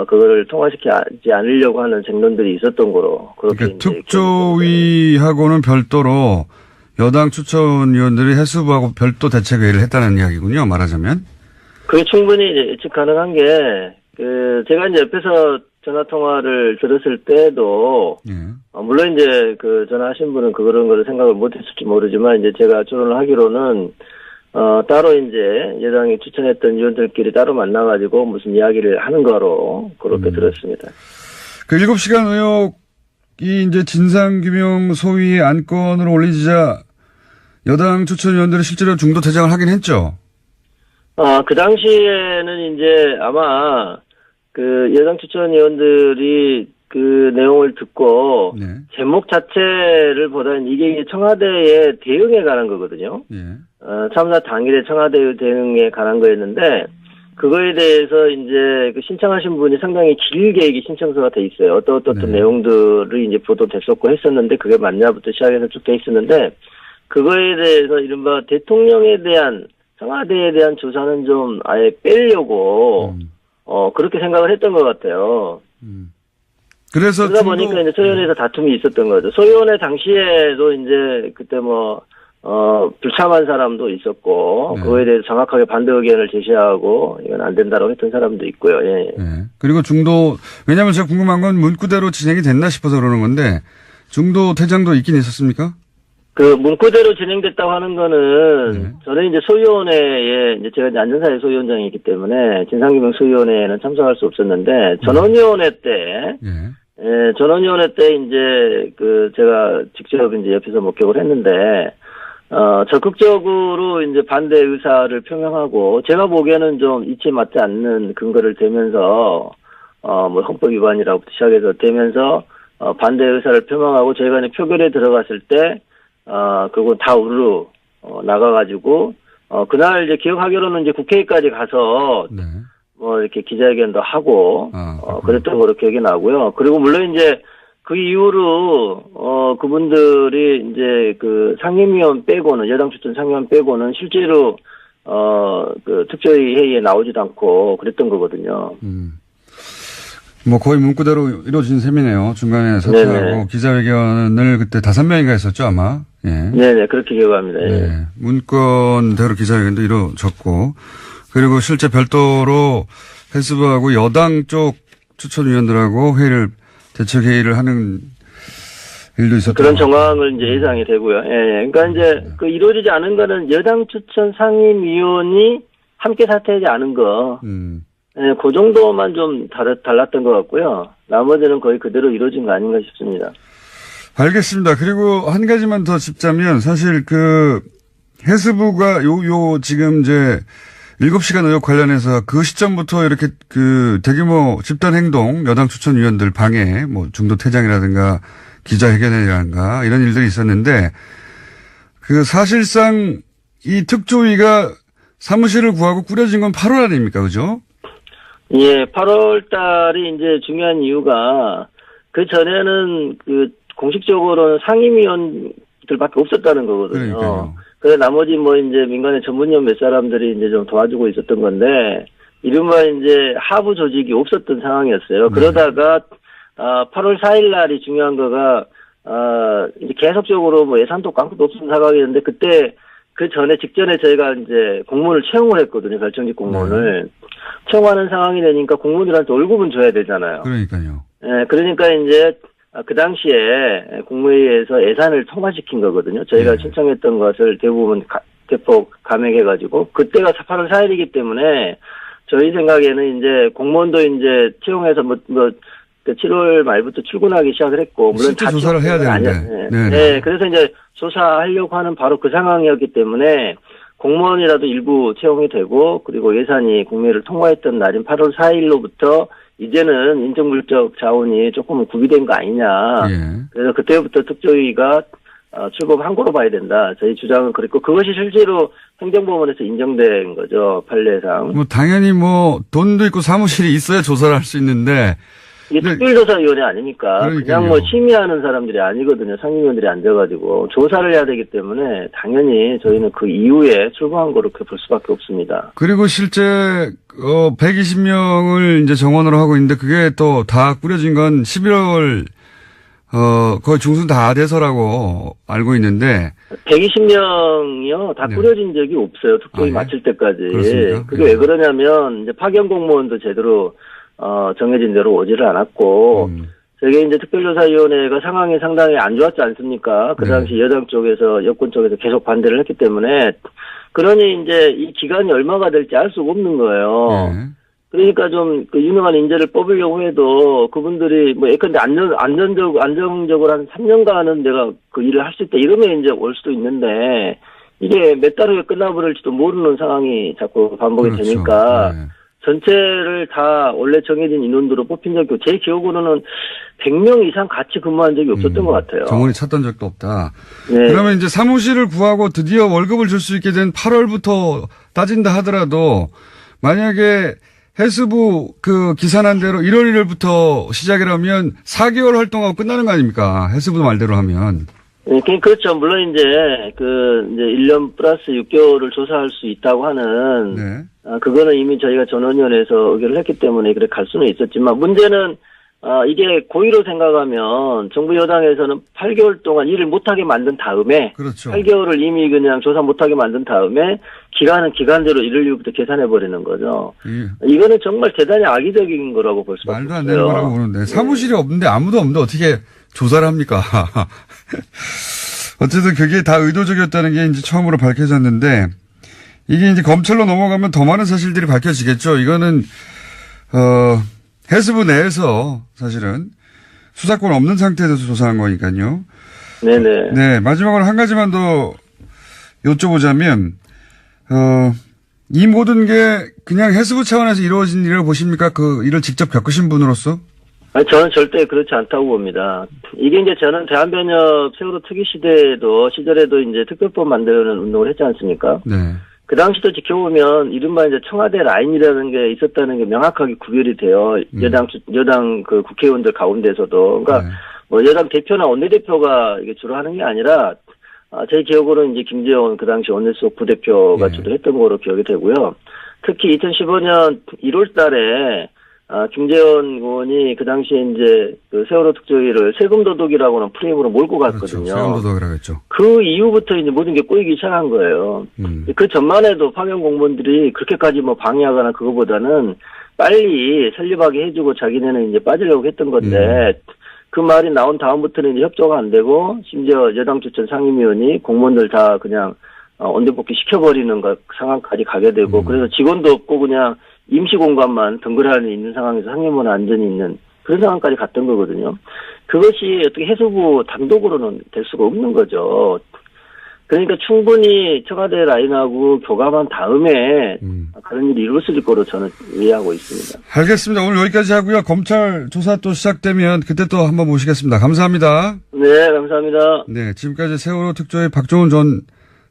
그거를 통과시키지 않으려고 하는 쟁론들이 있었던 거로 그렇게 그러니까 특조위하고는 별도로 여당 추천 의원들이 해수부하고 별도 대책회의를 했다는 이야기군요. 말하자면. 그게 충분히 예측 가능한 게 제가 이제 옆에서 전화 통화를 들었을 때도 물론 이제 그 전화하신 분은 그런 거를 생각을 못했을지 모르지만 이제 제가 추론을 하기로는 따로 이제 여당이 추천했던 의원들끼리 따로 만나가지고 무슨 이야기를 하는 거로 그렇게 들었습니다. 그 7시간 의혹이 이제 진상규명 소위의 안건으로 올리자 여당 추천 의원들이 실제로 중도 퇴장을 하긴 했죠. 그 당시에는 이제 아마 그 여당 추천 의원들이 그 내용을 듣고 제목 자체를 보다는 이게 청와대의 대응에 관한 거거든요. 참사 당일에 청와대 대응에 관한 거였는데 그거에 대해서 이제 그 신청하신 분이 상당히 길게 이게 신청서가 돼 있어요. 어떤 내용들이 이제 보도됐었고 했었는데 그게 맞냐부터 시작해서 쭉 돼 있었는데 그거에 대해서 이른바 대통령에 대한 청와대에 대한 조사는 좀 아예 빼려고 그렇게 생각을 했던 것 같아요. 그래서 그러다 보니까 이제 소위원회에서 다툼이 있었던 거죠. 소위원회 당시에도 이제 그때 뭐 불참한 사람도 있었고 그거에 대해서 정확하게 반대 의견을 제시하고 이건 안 된다라고 했던 사람도 있고요. 예. 그리고 왜냐하면 제가 궁금한 건 문구대로 진행이 됐나 싶어서 그러는 건데 중도 퇴장도 있긴 있었습니까? 그 문구대로 진행됐다고 하는 거는 저는 이제 소위원회에 이제 제가 이제 안전사회 소위원장이기 때문에 진상규명 소위원회에는 참석할 수 없었는데 전원위원회 때 전원위원회 때 이제 그 제가 직접 이제 옆에서 목격을 했는데 적극적으로 이제 반대 의사를 표명하고 제가 보기에는 좀 이치에 맞지 않는 근거를 대면서 뭐 헌법 위반이라고부터 시작해서 대면서 반대 의사를 표명하고 저희가 이제 표결에 들어갔을 때 그거 다 우르르 나가가지고 그날 이제 기억하기로는 이제 국회까지 가서 뭐 이렇게 기자회견도 하고 그랬던 거로 기억이 나고요. 그리고 물론 이제 그 이후로 그분들이 이제 그 상임위원 빼고는 여당 추천 상임위원 빼고는 실제로 그 특조위 회의에 나오지도 않고 그랬던 거거든요. 뭐 거의 문구대로 이루어진 셈이네요. 중간에 사퇴하고 기자회견을 그때 5명인가 했었죠 아마. 네네 그렇게 기억합니다. 문건대로 기자회견도 이루어졌고 그리고 실제 별도로 해수부하고 여당 쪽 추천위원들하고 대책회의를 하는 일도 있었던 그런 정황을 이제 예상이 되고요. 예, 예. 그러니까 이제 그 이루어지지 않은 거는 여당 추천 상임위원이 함께 사퇴하지 않은 거. 예, 그 정도만 좀 달랐던 것 같고요. 나머지는 거의 그대로 이루어진 거 아닌가 싶습니다. 알겠습니다. 그리고 한 가지만 더 짚자면 사실 그 해수부가 지금 이제 7시간 의혹 관련해서 그 시점부터 이렇게 그 대규모 집단 행동, 여당 추천위원들 방해, 뭐 중도 퇴장이라든가 기자회견이라든가 이런 일들이 있었는데 그 사실상 이 특조위가 사무실을 구하고 꾸려진 건 8월 아닙니까? 그죠? 예, 8월 달이 이제 중요한 이유가 그 전에는 그 공식적으로는 상임위원들밖에 없었다는 거거든요. 그러니까요. 그래서 나머지 뭐 이제 민간의 전문위원 몇 사람들이 이제 좀 도와주고 있었던 건데 이른바 이제 하부 조직이 없었던 상황이었어요. 그러다가 8월 4일 날이 중요한 거가 이제 계속적으로 뭐 예산도 깡통도 없었던 상황이었는데 그때 그 전에 직전에 저희가 이제 공무원을 채용을 했거든요. 결정직 공무원을. 채용하는 상황이 되니까 공무원들한테 월급은 줘야 되잖아요. 그러니까요. 예, 그러니까 이제 그 당시에 국무회의에서 예산을 통과시킨 거거든요. 저희가 신청했던 것을 대폭 감액해가지고 그때가 8월 4일이기 때문에 저희 생각에는 이제 공무원도 이제 채용해서 7월 말부터 출근하기 시작을 했고 물론 실제 조사를 해야 되는데. 네, 그래서 이제 조사하려고 하는 바로 그 상황이었기 때문에 공무원이라도 일부 채용이 되고 그리고 예산이 국회를 통과했던 날인 8월 4일로부터 이제는 인정물적 자원이 조금은 구비된 거 아니냐. 그래서 그때부터 특조위가 출범한 거로 봐야 된다. 저희 주장은 그랬고 그것이 실제로 행정법원에서 인정된 거죠. 판례상. 뭐 당연히 뭐 돈도 있고 사무실이 있어야 조사를 할 수 있는데 이게 특별조사위원회 아닙니까? 그냥 뭐 심의하는 사람들이 아니거든요. 상임위원들이 앉아가지고 조사를 해야 되기 때문에 당연히 저희는 그 이후에 출범한 거로 그렇게 볼 수밖에 없습니다. 그리고 실제 120명을 이제 정원으로 하고 있는데 그게 또 다 꾸려진 건 11월 거의 중순 다 돼서라고 알고 있는데 120명이요 다 꾸려진 적이 없어요. 특조위 마칠 때까지. 그렇습니까? 그게 왜 그러냐면 이제 파견 공무원도 제대로 정해진 대로 오지를 않았고, 저게 이제 특별조사위원회가 상황이 상당히 안 좋았지 않습니까? 그 당시 여당 쪽에서, 여권 쪽에서 계속 반대를 했기 때문에, 그러니 이제 이 기간이 얼마가 될지 알 수가 없는 거예요. 그러니까 좀 그 유능한 인재를 뽑으려고 해도 그분들이 뭐 예컨대 안정적으로 한 3년간은 내가 그 일을 할 수 있다 이러면 이제 올 수도 있는데, 이게 몇 달 후에 끝나버릴지도 모르는 상황이 자꾸 반복이 되니까, 전체를 다 원래 정해진 인원으로 뽑힌 적이 없고 제 기억으로는 100명 이상 같이 근무한 적이 없었던 것 같아요. 정원이 찾던 적도 없다. 그러면 이제 사무실을 구하고 드디어 월급을 줄 수 있게 된 8월부터 따진다 하더라도 만약에 해수부 그 기산한 대로 1월 1일부터 시작이라면 4개월 활동하고 끝나는 거 아닙니까? 해수부 말대로 하면. 네, 그렇죠. 물론 이제 이제 1년 플러스 6개월을 조사할 수 있다고 하는 그거는 이미 저희가 전원위원회에서 의결을 했기 때문에 그렇게 갈 수는 있었지만 문제는 이게 고의로 생각하면 정부 여당에서는 8개월 동안 일을 못하게 만든 다음에 8개월을 이미 그냥 조사 못하게 만든 다음에 기간은 기간대로 1월 1일부터 계산해버리는 거죠. 이거는 정말 대단히 악의적인 거라고 볼 수밖에 없어요. 말도 안 되는 거라고 보는데 사무실이 없는데 아무도 없는데 어떻게 조사를 합니까? 어쨌든 그게 다 의도적이었다는 게 이제 처음으로 밝혀졌는데 이게 이제 검찰로 넘어가면 더 많은 사실들이 밝혀지겠죠. 이거는 해수부 내에서 사실은 수사권 없는 상태에서 조사한 거니까요. 네네. 네, 마지막으로 한 가지만 더 여쭤보자면 이 모든 게 그냥 해수부 차원에서 이루어진 일이라고 보십니까? 그 일을 직접 겪으신 분으로서? 아니, 저는 절대 그렇지 않다고 봅니다. 이게 이제 저는 대한변협 세월호 특위 시절에도 이제 특별법 만드는 운동을 했지 않습니까? 네. 그 당시도 지켜보면 이른바 이제 청와대 라인이라는 게 있었다는 게 명확하게 구별이 돼요. 여당 그 국회의원들 가운데서도. 그러니까 뭐 여당 대표나 원내대표가 이게 주로 하는 게 아니라 제 기억으로는 이제 김재원 그 당시 원내수석 부대표가 주도했던 거로 기억이 되고요. 특히 2015년 1월 달에 김재원 의원이 그 당시에 이제 그 세월호 특조위를 세금 도둑이라고는 프레임으로 몰고 갔거든요. 그렇죠. 세금 도둑이라고 했죠. 그 이후부터 이제 모든 게 꼬이기 시작한 거예요. 그 전만 해도 파견 공무원들이 그렇게까지 뭐 방해하거나 그거보다는 빨리 설립하게 해주고 자기네는 이제 빠지려고 했던 건데 그 말이 나온 다음부터는 이제 협조가 안 되고 심지어 여당 추천 상임위원이 공무원들 다 그냥 원대복귀 시켜버리는 상황까지 가게 되고 그래서 직원도 없고 그냥 임시 공간만 덩그러니 있는 상황에서 상임위원 안전이 있는 그런 상황까지 갔던 거거든요. 그것이 어떻게 해수부 단독으로는 될 수가 없는 거죠. 그러니까 충분히 청와대 라인하고 교감한 다음에 그런 일이 이루어질 거로 저는 이해하고 있습니다. 알겠습니다. 오늘 여기까지 하고요. 검찰 조사 또 시작되면 그때 또 한번 모시겠습니다. 감사합니다. 네, 감사합니다. 네, 지금까지 세월호 특조위 박종훈 전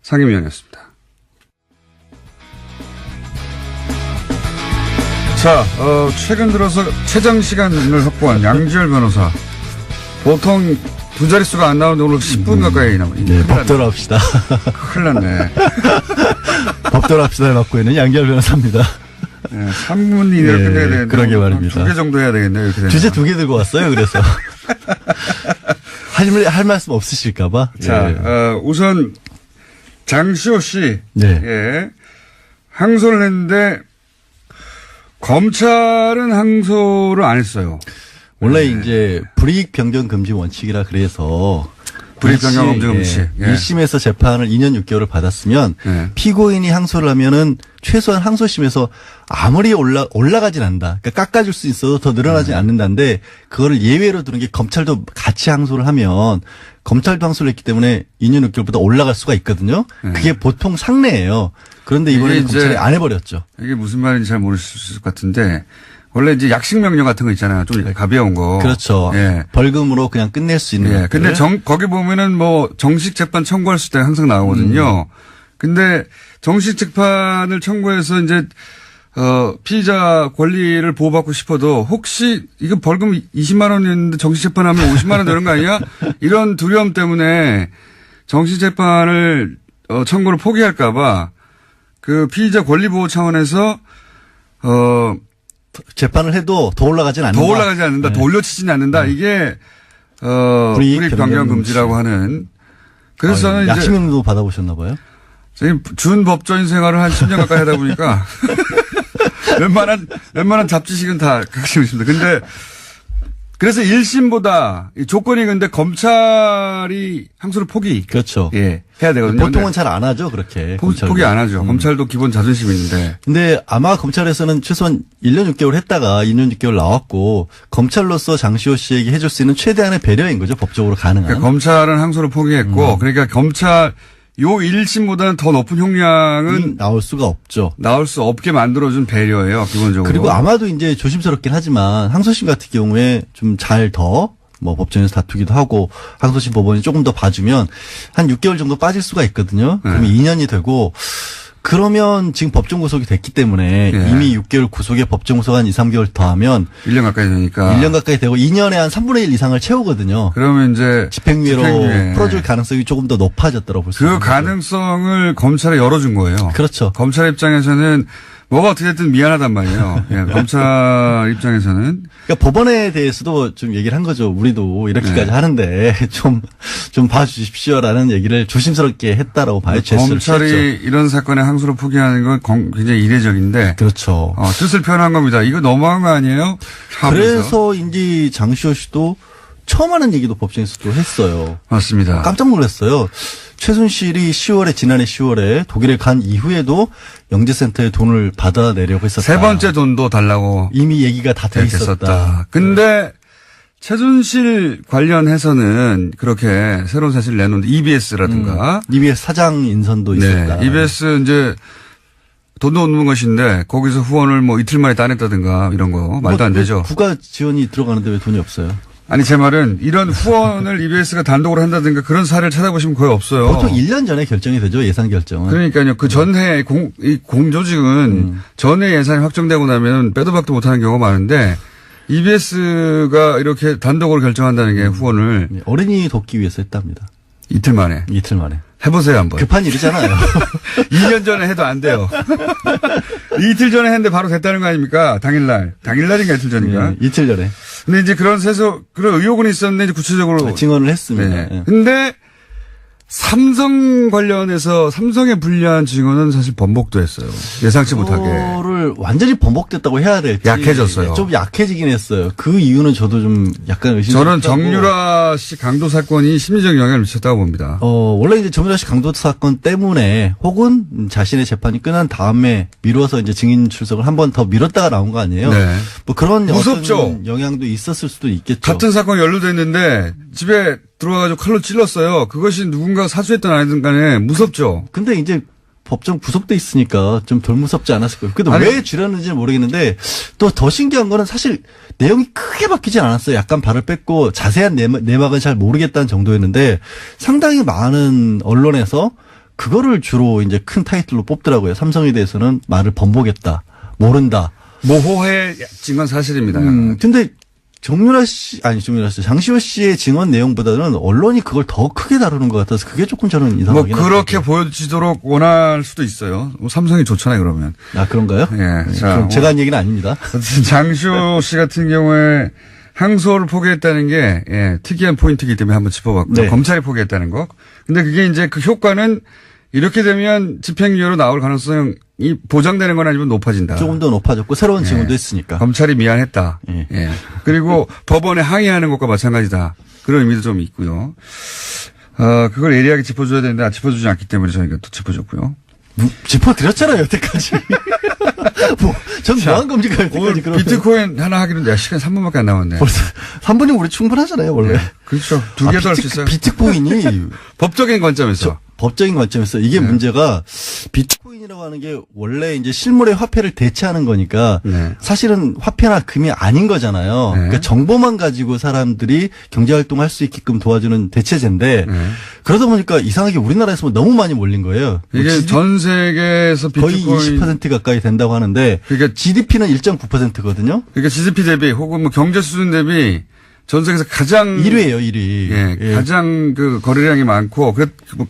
상임위원이었습니다. 자, 최근 들어서 최장 시간을 확보한 양지열 변호사. 보통 두 자릿수가 안 나오는데 오늘 10분 가까이 남았네요. 네, 법대로 합시다. 큰일 났네. 법대로 합시다를 맡고 있는 양지열 변호사입니다. 네, 3분 이내로 끝내야 되는데. 그러게 말입니다. 2개 정도 해야 되겠네요. 이렇게 되면. 주제 2개 들고 왔어요, 그래서. 할 말씀 없으실까봐. 자, 예. 우선 장시호 씨. 네. 예. 항소를 했는데 검찰은 항소를 안 했어요. 원래 이제 불이익 변경 금지 원칙이라 그래서 불이익 변경 금지 원칙. 예. 1심에서 재판을 2년 6개월을 받았으면 예. 피고인이 항소를 하면은 최소한 항소심에서 아무리 올라가진 않는다. 그러니까 깎아줄 수 있어도 더 늘어나진 않는다는데 그거를 예외로 두는 게 검찰도 같이 항소를 하면 검찰도 항소를 했기 때문에 2년 6개월보다 올라갈 수가 있거든요. 그게 보통 상례예요. 그런데 이번에 검찰이 안 해버렸죠. 이게 무슨 말인지 잘 모르실 것 같은데 원래 이제 약식 명령 같은 거 있잖아요. 좀 가벼운 거. 그렇죠. 예. 벌금으로 그냥 끝낼 수 있는. 예. 근데 거기 보면은 뭐 정식 재판 청구할 때 항상 나오거든요. 근데 정식 재판을 청구해서 이제 피의자 권리를 보호받고 싶어도 혹시 이거 벌금 20만 원이었는데 정식 재판하면 50만 원 되는 거 아니야? 이런 두려움 때문에 정식 재판을 청구를 포기할까 봐 그 피의자 권리 보호 차원에서 재판을 해도 더 올라가진 않는다. 더 올라가지 않는다. 네. 더 올려치지는 않는다. 이게 불이익 변경 금지라고 하는. 그래서 저는 이제 약식명도 받아보셨나 봐요. 지금 준 법조인 생활을 한 10년 가까이 하다 보니까 웬만한 잡지식은 다 갖고 있습니다. 근데 그래서 1심보다 조건이 근데 검찰이 항소를 포기. 그렇죠. 예. 해야 되거든요. 보통은 잘 안 하죠, 그렇게. 포기 안 하죠. 검찰도 기본 자존심이 있는데. 근데 아마 검찰에서는 최소한 1년 6개월 했다가 2년 6개월 나왔고 검찰로서 장시호 씨에게 해줄 수 있는 최대한의 배려인 거죠, 법적으로 가능한. 그러니까 검찰은 항소를 포기했고 그러니까 검찰 요 1심보다는 더 높은 형량은 나올 수가 없죠. 나올 수 없게 만들어준 배려예요, 기본적으로. 그리고 아마도 이제 조심스럽긴 하지만 항소심 같은 경우에 좀 잘 더 뭐 법정에서 다투기도 하고 항소심 법원이 조금 더 봐주면 한 6개월 정도 빠질 수가 있거든요. 그러면 2년이 되고 그러면 지금 법정 구속이 됐기 때문에 예. 이미 6개월 구속에 법정 구속 한 2, 3개월 더하면 1년 가까이 되니까. 1년 가까이 되고 2년에 한 3분의 1 이상을 채우거든요. 그러면 이제 집행유예로 풀어줄 가능성이 조금 더 높아졌다고 볼 수 있습니다. 그 가능성을 검찰에 열어준 거예요. 그렇죠. 검찰 입장에서는 뭐가 어떻게 됐든 미안하단 말이에요. 예, 검찰 입장에서는. 그러니까 법원에 대해서도 좀 얘기를 한 거죠. 우리도 이렇게까지 하는데 좀 봐주십시오라는 얘기를 조심스럽게 했다라고 봐요. 검찰이 이런 사건에 항소를 포기하는 건 굉장히 이례적인데. 그렇죠. 뜻을 표현한 겁니다. 이거 너무한 거 아니에요? 그래서 인지 장시호 씨도 처음 하는 얘기도 법정에서 또 했어요. 맞습니다. 깜짝 놀랐어요. 최순실이 지난해 10월에 독일에 간 이후에도 영재센터에 돈을 받아내려고 했었다. 세 번째 돈도 달라고. 이미 얘기가 다 돼 있었다. 근데 최순실 관련해서는 그렇게 새로운 사실을 내놓은 EBS라든가. EBS 사장 인선도 있었다. 네. EBS 이제 돈도 없는 것인데 거기서 후원을 뭐 이틀 만에 따냈다든가 이런 거 말도 안 되죠. 국가 지원이 들어가는데 왜 돈이 없어요? 아니 제 말은 이런 후원을 EBS가 단독으로 한다든가 그런 사례를 찾아보시면 거의 없어요. 보통 1년 전에 결정이 되죠. 예산 결정은. 그러니까요. 그 전해 공조직은 전에 예산이 확정되고 나면 빼도 박도 못하는 경우가 많은데 EBS가 이렇게 단독으로 결정한다는 게 후원을 어린이 돕기 위해서 했답니다. 이틀 만에. 이틀 만에. 해보세요 한번. 급한 일이잖아요. 2년 전에 해도 안 돼요. 이틀 전에 했는데 바로 됐다는 거 아닙니까? 당일날인가 이틀 전인가? 이틀 전에. 근데 이제 그런 의혹은 있었는데 이제 구체적으로 증언을 했습니다. 네. 근데 삼성 관련해서 삼성에 불리한 증언은 사실 번복도 했어요. 예상치 못하게. 그거를 완전히 번복됐다고 해야 될지. 약해졌어요. 좀 약해지긴 했어요. 그 이유는 저도 좀 약간 저는 의심스럽다고. 정유라 씨 강도 사건이 심리적 영향을 미쳤다고 봅니다. 원래 이제 정유라 씨 강도 사건 때문에 혹은 자신의 재판이 끝난 다음에 미뤄서 이제 증인 출석을 한 번 더 미뤘다가 나온 거 아니에요? 네. 뭐 그런 무섭죠? 어떤 영향도 있었을 수도 있겠죠. 같은 사건이 연루됐는데 집에 들어와가지고 칼로 찔렀어요. 그것이 누군가 사주했든 아니든 간에 무섭죠. 근데 이제 법정 구속돼 있으니까 좀 덜 무섭지 않았을 거예요. 근데 아니, 왜 줄였는지는 모르겠는데 또 더 신기한 거는 사실 내용이 크게 바뀌진 않았어요. 약간 발을 뺐고 자세한 내막은 잘 모르겠다는 정도였는데 상당히 많은 언론에서 그거를 주로 이제 큰 타이틀로 뽑더라고요. 삼성에 대해서는 말을 번복했다. 모른다. 모호해진 건 사실입니다. 근데 장시호 씨의 증언 내용보다는 언론이 그걸 더 크게 다루는 것 같아서 그게 조금 저는 뭐 이상하긴 그렇게 하더라고요. 보여지도록 원할 수도 있어요. 뭐 삼성이 좋잖아요, 그러면. 아, 그런가요? 예. 자, 그럼 제가 한 얘기는 아닙니다. 장시호 씨 같은 경우에 항소를 포기했다는 게 특이한 포인트이기 때문에 한번 짚어봤고요. 네. 검찰이 포기했다는 거. 근데 그게 이제 그 효과는 이렇게 되면 집행유예로 나올 가능성이 보장되는 건 아니면 높아진다. 조금 더 높아졌고 새로운 증언도 했으니까. 검찰이 미안했다. 예. 그리고 법원에 항의하는 것과 마찬가지다. 그런 의미도 좀 있고요. 그걸 예리하게 짚어줘야 되는데 짚어주지 않기 때문에 저희가 또 짚어줬고요. 짚어드렸잖아요, 여태까지. 전 뭐한 겁니까, 여태까지. 오늘 그러면. 비트코인 하나 하기로 내가 시간 3분밖에 안 남았네. 벌써 3분이면 우리 충분하잖아요, 원래. 네. 그렇죠. 두 개 더 할 수 있어요. 비트코인이 법적인 관점에서. 법적인 관점에서 이게 문제가 비트코인이라고 하는 게 원래 이제 실물의 화폐를 대체하는 거니까 네. 사실은 화폐나 금이 아닌 거잖아요. 네. 그러니까 정보만 가지고 사람들이 경제활동을 할 수 있게끔 도와주는 대체제인데 그러다 보니까 이상하게 우리나라에서 너무 많이 몰린 거예요. 이게 전 세계에서 거의 비트코인 20% 가까이 된다고 하는데 그러니까 GDP는 1.9%거든요. 그러니까 GDP 대비 혹은 뭐 경제 수준 대비 전 세계에서 가장 1위예요, 1위. 가장 그 거래량이 많고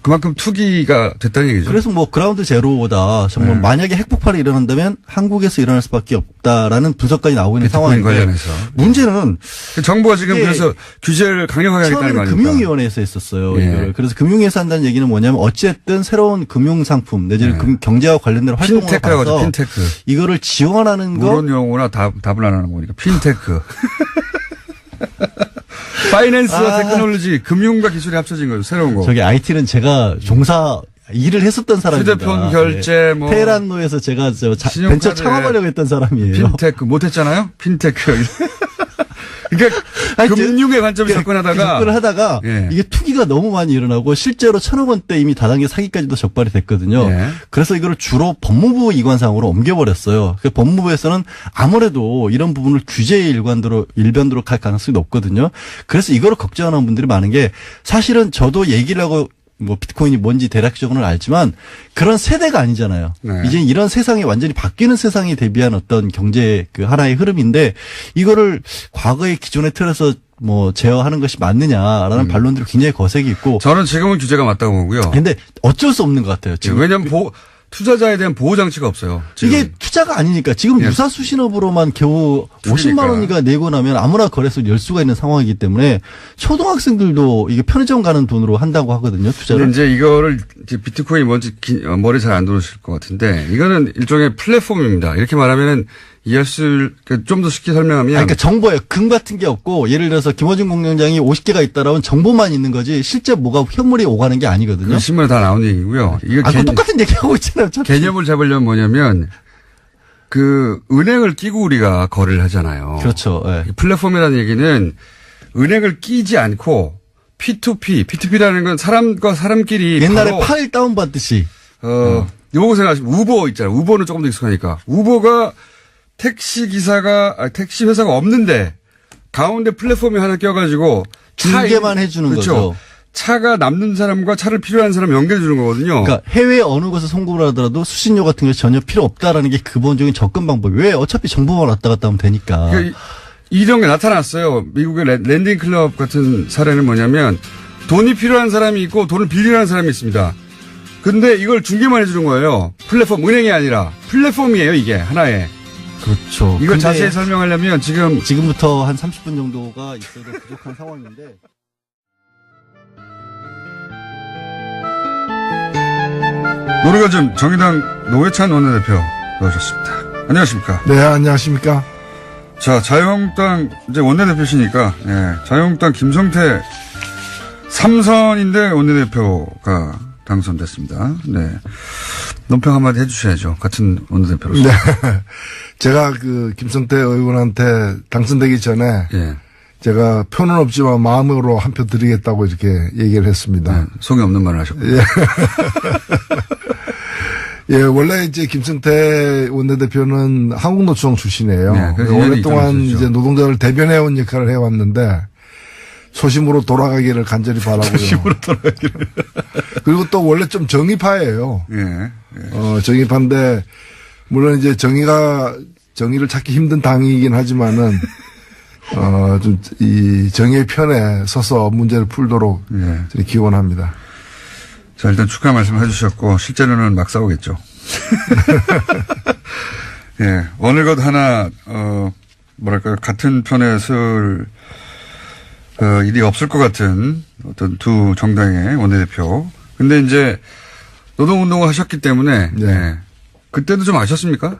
그만큼 투기가 됐다는 얘기죠. 그래서 뭐 그라운드 제로보다 정말 만약에 핵폭발이 일어난다면 한국에서 일어날 수밖에 없다라는 분석까지 나오고 있는 비트코인 상황인데 관련해서. 문제는 정부가 지금 이게 그래서 규제를 강력하게 하겠다는 거 처음에는 아닙니까? 금융위원회에서 했었어요. 예. 이거를. 그래서 금융위에서 한다는 얘기는 뭐냐면 어쨌든 새로운 금융상품 내지는 경제와 관련된 활동을 핀테크라고 하죠. 봐서 핀테크. 이거를 지원하는 거 모르는 용어나 답을 안 하는 거니까 핀테크. 파이낸스와 테크놀로지, 금융과 기술이 합쳐진 거죠. 새로운 거. 저기 IT는 제가 일을 했었던 사람입니다. 휴대폰 결제 뭐 테헤란로에서 제가 신용카드에 벤처 창업하려고 했던 사람이에요. 핀테크 못했잖아요. 핀테크. 그러니까 금융의 관점에서 접근하다가 접근을 하다가 예. 이게 투기가 너무 많이 일어나고 실제로 1,000억 원대 이미 다단계 사기까지도 적발이 됐거든요. 예. 그래서 이거를 주로 법무부 이관상으로 옮겨버렸어요. 그러니까 법무부에서는 아무래도 이런 부분을 규제의 일변도로 갈 가능성이 높거든요. 그래서 이거를 걱정하는 분들이 많은 게 사실은 저도 얘기를 하고 뭐 비트코인이 뭔지 대략적으로는 알지만 그런 세대가 아니잖아요. 네. 이제 이런 세상이 완전히 바뀌는 세상에 대비한 어떤 경제 그 하나의 흐름인데 이거를 과거의 기존의 틀에서 뭐 제어하는 것이 맞느냐라는 반론들이 굉장히 거세게 있고 저는 지금은 규제가 맞다고 보고요. 근데 어쩔 수 없는 것 같아요. 지금 왜냐하면 투자자에 대한 보호 장치가 없어요. 지금. 이게 투자가 아니니까 지금 예. 유사수신업으로만 겨우 50만 원이가 내고 나면 아무나 거래소를 열 수가 있는 상황이기 때문에 초등학생들도 이게 편의점 가는 돈으로 한다고 하거든요. 투자를. 근데 이제 이거를 이제 비트코인이 뭔지 머리 잘 안 들어오실 것 같은데 이거는 일종의 플랫폼입니다. 이렇게 말하면은 이해할 수 좀 더 쉽게 설명하면 그러니까 정보예요. 금 같은 게 없고 예를 들어서 김어준 공장장이 50개가 있다라면 정보만 있는 거지 실제 뭐가 현물이 오가는 게 아니거든요. 그 신문에 다 나온 얘기고요. 이거 그거 똑같은 얘기하고 있잖아요. 개념을 잡으려면 뭐냐면 그 은행을 끼고 우리가 거래를 하잖아요. 그렇죠. 예. 플랫폼이라는 얘기는 은행을 끼지 않고 P2P라는 건 사람과 사람끼리 옛날에 바로 파일 다운받듯이. 요거 생각하시면 우버 있잖아요. 우버는 조금 더 익숙하니까. 우버가 택시 회사가 없는데 가운데 플랫폼이 하나 껴가지고 중개만 해주는 그렇죠. 거죠. 차가 남는 사람과 차를 필요한 사람 연결해 주는 거거든요. 그러니까 해외 어느 곳에 송금을 하더라도 수신료 같은 게 전혀 필요 없다라는 게 기본적인 접근 방법이 왜 어차피 정보만 왔다 갔다 하면 되니까. 그러니까 이런 게 나타났어요. 미국의 랜딩 클럽 같은 사례는 뭐냐면 돈이 필요한 사람이 있고 돈을 빌리는 사람이 있습니다. 근데 이걸 중개만 해주는 거예요. 플랫폼, 은행이 아니라 플랫폼이에요, 이게 하나의. 그렇죠. 이걸 자세히 설명하려면 지금부터 한 30분 정도가 있어도 부족한 상황인데. 노르가즘 정의당 노회찬 원내대표 나오셨습니다. 안녕하십니까? 네, 안녕하십니까? 자, 자유한국당 이제 원내대표시니까, 예, 자유한국당 김성태 3선인데 원내대표가 당선됐습니다. 네. 논평 한마디 해주셔야죠. 같은 원내대표로서. 네. 제가 그 김성태 의원한테 당선되기 전에 예. 제가 표는 없지만 마음으로 한 표 드리겠다고 이렇게 얘기를 했습니다. 네, 속이 없는 말을 하셨고요. 예. 예, 원래 이제 김성태 원내대표는 한국노총 출신이에요. 네, 그래서 오랫동안 인연이 이제 노동자를 대변해온 역할을 해왔는데 소심으로 돌아가기를 간절히 바라고요. 소심으로 돌아가기를. 그리고 또 원래 좀 정의파예요. 예. 예. 정의파인데 물론 이제 정의를 찾기 힘든 당이긴 하지만은 좀 이 정의의 편에 서서 문제를 풀도록 예. 기원합니다. 자, 일단 축하 말씀 해주셨고, 실제로는 막 싸우겠죠. 예. 어느 것 하나, 뭐랄까요, 같은 편에 설, 일이 없을 것 같은 어떤 두 정당의 원내대표. 근데 이제, 노동운동을 하셨기 때문에, 네. 예. 그때도 좀 아셨습니까?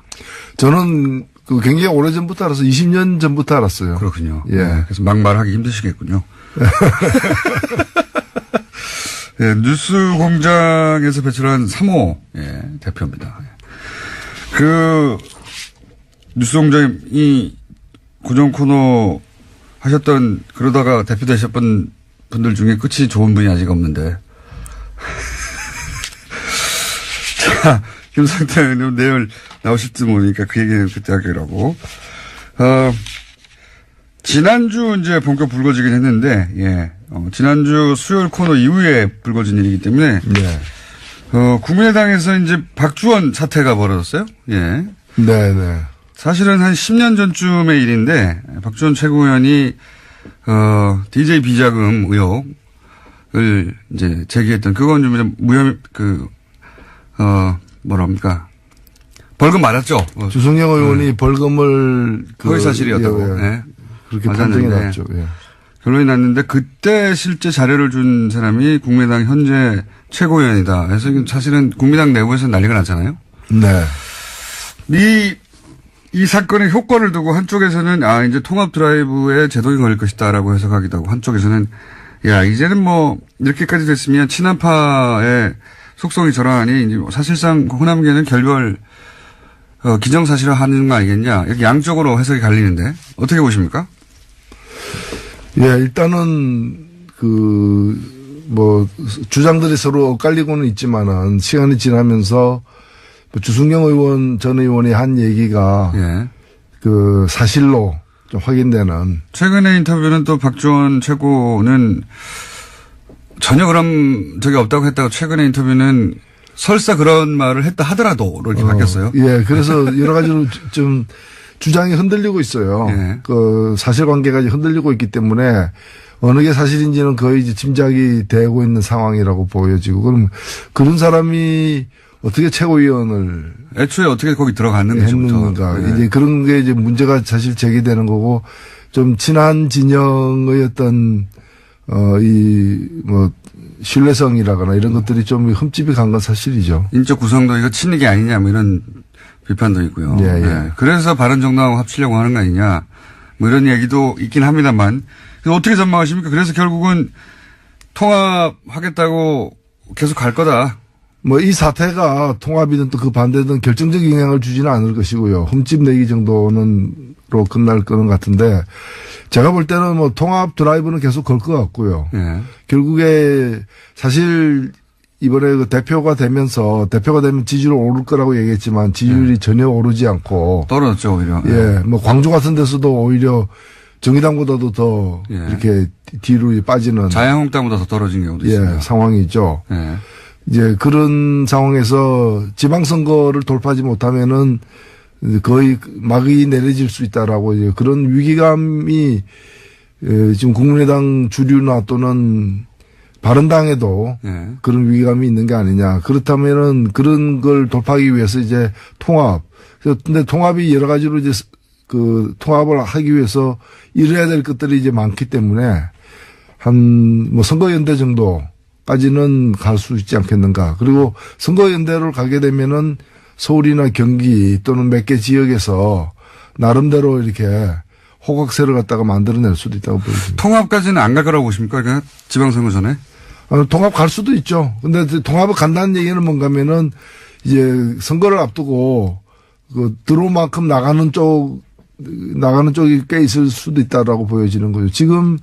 저는 그 굉장히 오래 전부터 알아서 20년 전부터 알았어요. 그렇군요. 예. 예. 그래서 막 말하기 힘드시겠군요. 예, 뉴스 공장에서 배출한 3호, 예, 대표입니다. 그, 뉴스 공장이 고정 코너 하셨던, 그러다가 대표 되셨던 분들 중에 끝이 좋은 분이 아직 없는데. 자, 김성태 의원님 내일 나오실지 모르니까 그 얘기는 그때 하기라고. 지난주 이제 본격 불거지긴 했는데, 예. 지난주 수요일 코너 이후에 불거진 일이기 때문에, 네. 국민의당에서 이제 박주원 사태가 벌어졌어요. 예. 네, 네. 사실은 한 10년 전쯤의 일인데, 박주원 최고위원이, DJ 비자금 의혹을 이제 제기했던, 그건 좀 뭐랍니까. 벌금 맞았죠. 주승영 의원이 벌금을 허위 사실이었다고. 예, 예. 그렇게 판정이 났죠. 예. 결론이 났는데 그때 실제 자료를 준 사람이 국민의당 현재 최고위원이다. 그래서 사실은 국민의당 내부에서 난리가 났잖아요. 네. 이 사건의 효과를 두고 한쪽에서는 이제 통합 드라이브에 제동이 걸릴 것이다라고 해석하기도 하고 한쪽에서는 이제는 뭐 이렇게까지 됐으면 친한파의 속성이 저러하니 이제 사실상 호남계는 결별 기정사실화하는 거 아니겠냐. 이렇게 양쪽으로 해석이 갈리는데 어떻게 보십니까? 예, 일단은 주장들이 서로 엇갈리고는 있지만은 시간이 지나면서 주승영 의원 전 의원이 한 얘기가 예. 그 사실로 좀 확인되는. 최근의 인터뷰는 또 박주원 최고는 전혀 그런 적이 없다고 했다고 최근의 인터뷰는 설사 그런 말을 했다 하더라도 이렇게 바뀌었어요. 예, 그래서 여러 가지로 좀 주장이 흔들리고 있어요. 예. 그 사실관계가 흔들리고 있기 때문에 어느 게 사실인지는 거의 이제 짐작이 되고 있는 상황이라고 보여지고 그럼 그런 사람이 어떻게 최고위원을 애초에 어떻게 거기 들어갔는가. 했는가. 이제 그런 게 이제 문제가 사실 제기되는 거고 좀 친한 진영의 어떤 신뢰성이라거나 이런 것들이 좀 흠집이 간 건 사실이죠. 인적 구성도 이거 친이게 아니냐 뭐 이런 비판도 있고요. 예, 예. 네. 그래서 바른정당하고 합치려고 하는 거 아니냐 뭐 이런 얘기도 있긴 합니다만 어떻게 전망하십니까? 그래서 결국은 통합하겠다고 계속 갈 거다. 뭐 이 사태가 통합이든 또 그 반대든 결정적 영향을 주지는 않을 것이고요. 흠집 내기 정도는로 끝날 거는 같은데 제가 볼 때는 뭐 통합 드라이브는 계속 걸 것 같고요. 예. 결국에 사실 이번에 그 대표가 되면 지지율 오를 거라고 얘기했지만 지지율이 전혀 오르지 않고 떨어졌죠 오히려. 예, 뭐 광주 같은 데서도 오히려 정의당보다도 더 이렇게 뒤로 빠지는 자유한국당보다 더 떨어진 경우도 예, 있습니다. 상황이죠. 예. 이제 그런 상황에서 지방선거를 돌파하지 못하면은 거의 막이 내려질 수 있다라고 이제 그런 위기감이 지금 국민의당 주류나 또는 바른당에도 예. 그런 위기감이 있는 게 아니냐. 그렇다면은 그런 걸 돌파하기 위해서 이제 통합. 근데 통합이 여러 가지로 이제 그 통합을 하기 위해서 이뤄야 될 것들이 이제 많기 때문에 한 뭐 선거연대 정도 까지는 갈 수 있지 않겠는가. 그리고 선거연대를 가게 되면은 서울이나 경기 또는 몇 개 지역에서 나름대로 이렇게 호각세를 갖다가 만들어낼 수도 있다고 보입니다. 통합까지는 안 갈 거라고 보십니까? 그러니까 지방선거 전에? 통합 갈 수도 있죠. 근데 통합을 간다는 얘기는 뭔가 하면은 이제 선거를 앞두고 그 들어올 만큼 나가는 쪽이 꽤 있을 수도 있다라고 보여지는 거죠. 지금